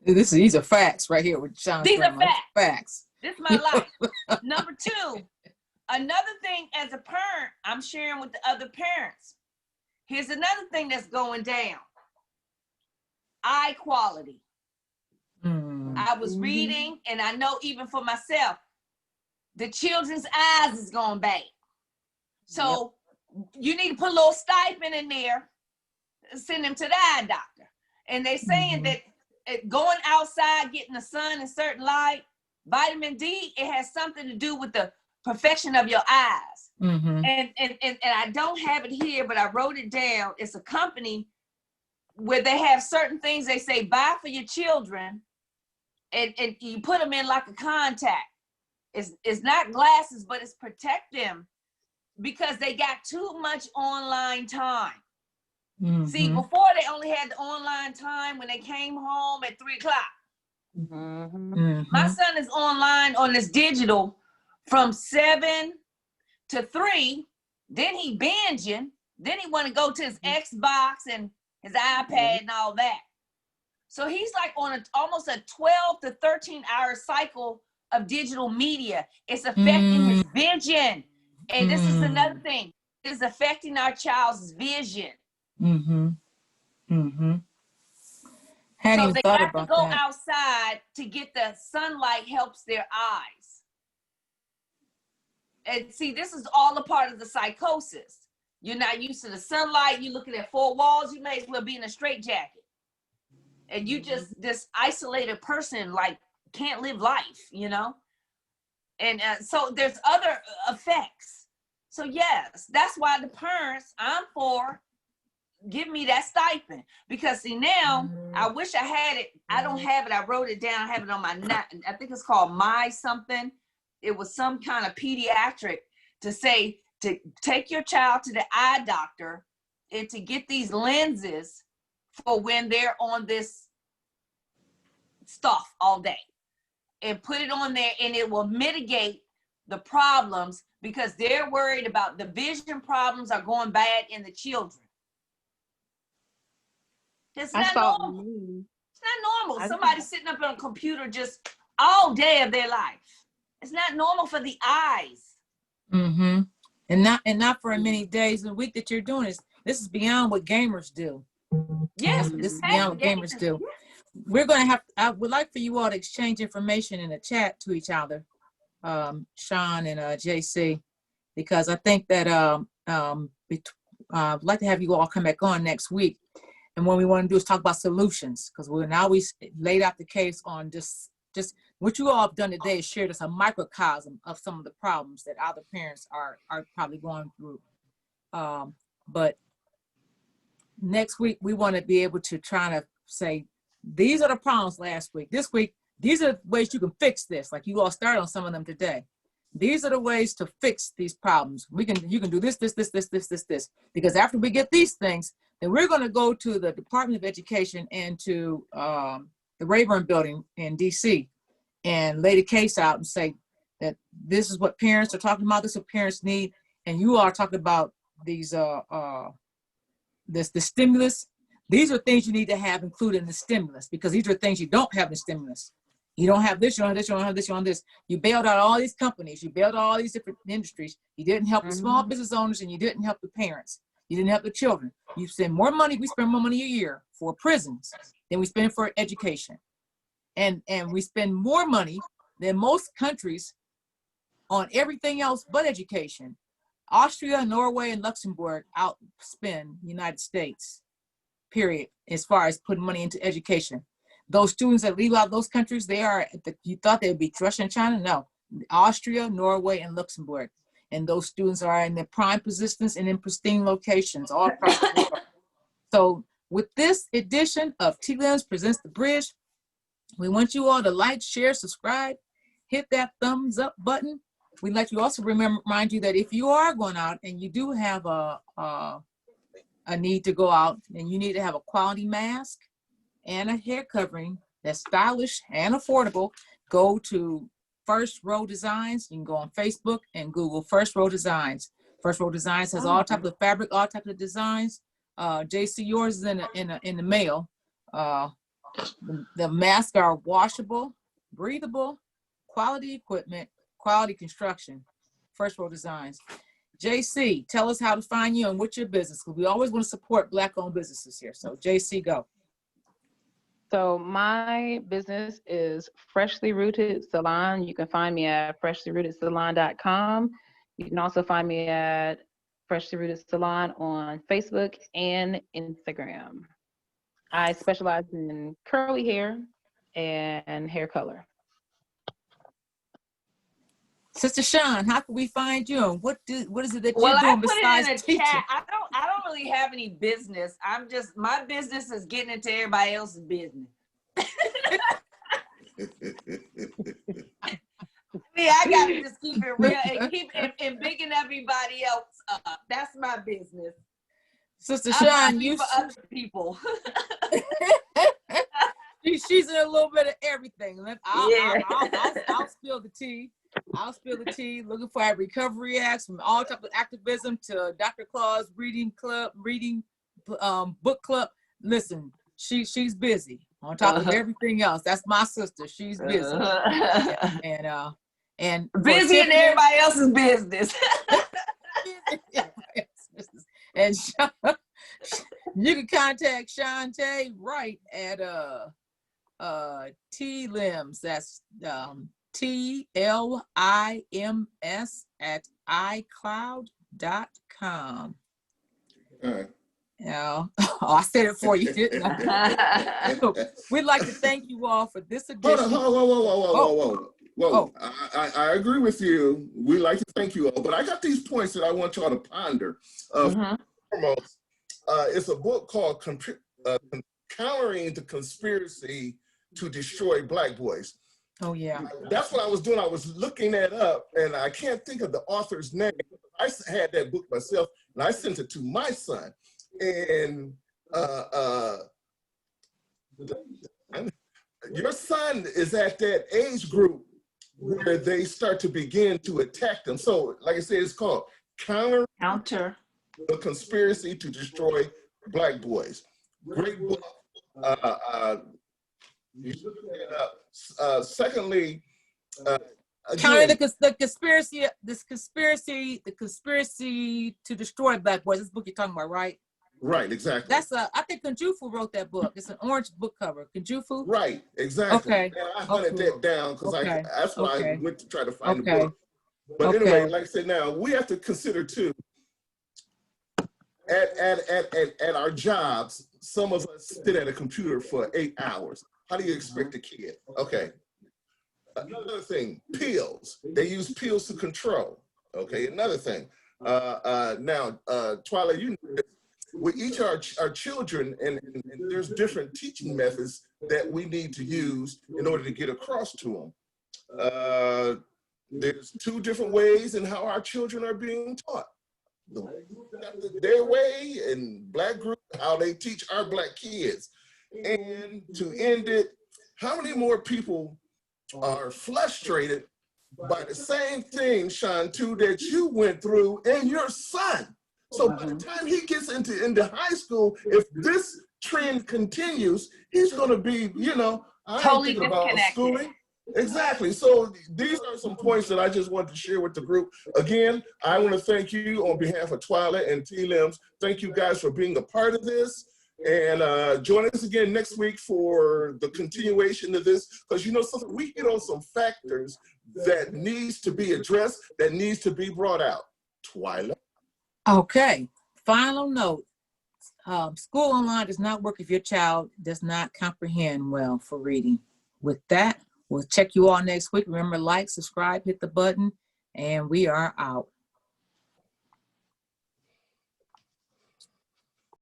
These are facts right here with Sean's These are grandma. facts. This is my life. Number two, another thing as a parent, I'm sharing with the other parents. Here's another thing that's going down. Eye quality. I was reading, and I know even for myself, the children's eyes is going bad. So you need to put a little stipend in there, send them to the eye doctor. And they're saying that going outside, getting the sun and certain light, vitamin D, it has something to do with the perfection of your eyes. And I don't have it here, but I wrote it down. It's a company where they have certain things they say, buy for your children, and you put them in like a contact. It's not glasses, but it's protect them because they got too much online time. See, before they only had the online time when they came home at 3 o'clock. My son is online on this digital from 7 to 3. Then he binging. Then he want to go to his Xbox and his iPad and all that. So he's like on almost a 12 to 13 hour cycle of digital media. It's affecting his vision. And this is another thing. It's affecting our child's vision. So they got to go outside to get the sunlight helps their eyes. And see, this is all a part of the psychosis. You're not used to the sunlight. You're looking at 4 walls. You may as well be in a straitjacket. And you just, this isolated person, like, can't live life, you know? And so there's other effects. So yes, that's why the parents, I'm for, give me that stipend. Because see now, I wish I had it. I don't have it. I wrote it down. I have it on my, I think it's called My Something. It was some kind of pediatric to say, to take your child to the eye doctor and to get these lenses for when they're on this stuff all day, and put it on there, and it will mitigate the problems because they're worried about the vision problems are going bad in the children. It's not normal. It's not normal. Somebody sitting up on a computer just all day of their life. It's not normal for the eyes. And not for many days a week that you're doing this. This is beyond what gamers do. Yes, this is beyond what gamers do. We're going to have, I would like for you all to exchange information in the chat to each other, Sean and JC, because I think that I'd like to have you all come back on next week. And what we want to do is talk about solutions, because we laid out the case on just what you all have done today is shared as a microcosm of some of the problems that other parents are probably going through. But next week, we want to be able to try to say, these are the problems last week. This week, these are the ways you can fix this. Like you all started on some of them today. These are the ways to fix these problems. You can do this. Because after we get these things, then we're going to go to the Department of Education and to the Rayburn Building in DC and lay the case out and say that this is what parents are talking about. This is what parents need. And you are talking about these, the stimulus. These are things you need to have included in the stimulus, because these are things you don't have in the stimulus. You don't have this, you don't have this, you don't have this, you don't have this. You bailed out all these companies. You bailed out all these different industries. You didn't help the small business owners, and you didn't help the parents. You didn't help the children. You spend more money. We spend more money a year for prisons than we spend for education. And we spend more money than most countries on everything else but education. Austria, Norway, and Luxembourg outspend the United States, period, as far as putting money into education. Those students that leave out those countries, you thought they would be Russia and China? No, Austria, Norway, and Luxembourg. And those students are in their prime positions and in pristine locations all across the world. So with this edition of T-Lens Presents the Bridge, we want you all to like, share, subscribe, hit that thumbs up button. We'd like to also remind you that if you are going out and you do have a need to go out, and you need to have a quality mask and a hair covering that's stylish and affordable, go to First Row Designs. You can go on Facebook and Google First Row Designs. First Row Designs has all types of fabric, all types of designs. JC, yours is in the mail. The masks are washable, breathable, quality equipment, quality construction. First Row Designs. JC, tell us how to find you and what's your business, because we always want to support Black-owned businesses here. So JC, go. So my business is Freshly Rooted Salon. You can find me at freshlyrootedsalon.com. You can also find me at Freshly Rooted Salon on Facebook and Instagram. I specialize in curly hair and hair color. Sister Sean, how can we find you? And what is it that Well, you're doing I put besides it in the teaching? chat. I don't really have any business. My business is getting into everybody else's business. I gotta just keep it real and keep and bigging everybody else up. That's my business. Sister I'm Sean, you for other people. she's in a little bit of everything. I'll spill the tea. I'll spill the tea. Looking for recovery acts from all types of activism to Dr. Claus reading book club. Listen, she's busy on top of everything else. That's my sister. She's busy and busy in everybody else's business. And you can contact Shantae Wright at TLIMS. That's TLIMS at iCloud.com. All right. Yeah. I said it for you, didn't I? We'd like to thank you all for this edition. Whoa. I agree with you. We like to thank you all, but I got these points that I want y'all to ponder. Foremost, it's a book called Countering the Conspiracy to Destroy Black Boys. Oh, yeah. That's what I was doing. I was looking that up, and I can't think of the author's name. I had that book myself, and I sent it to my son. And your son is at that age group where they start to begin to attack them. So, like I said, it's called Counter the Conspiracy to Destroy Black Boys. Great book. You should look it up. Secondly, Counting the conspiracy to destroy Black boys. This book you're talking about, right? Right, exactly. That's I think Kunjufu wrote that book. It's an orange book cover. Kunjufu. Right, exactly. Okay. And I hunted that down because that's why I went to try to find the book. But anyway, like I said, now we have to consider too. At our jobs, some of us sit at a computer for 8 hours. How do you expect a kid? Okay. Another thing, pills. They use pills to control. Okay, another thing. Now, Twyla, you know this. We each our children, and there's different teaching methods that we need to use in order to get across to them. There's 2 different ways in how our children are being taught. Their way and Black group, how they teach our Black kids. And to end it, how many more people are frustrated by the same thing, Shantu, that you went through and your son? So by the time he gets into high school, if this trend continues, he's going to be, totally thinking about disconnected. schooling. Exactly. So these are some points that I just wanted to share with the group. Again, I want to thank you on behalf of Twyla and TLIMS. Thank you guys for being a part of this. And join us again next week for the continuation of this, because something, we hit on some factors that needs to be addressed, that needs to be brought out. Twyla. Okay, final note. School online does not work if your child does not comprehend well for reading. With that, we'll check you all next week. Remember, like, subscribe, hit the button, and we are out.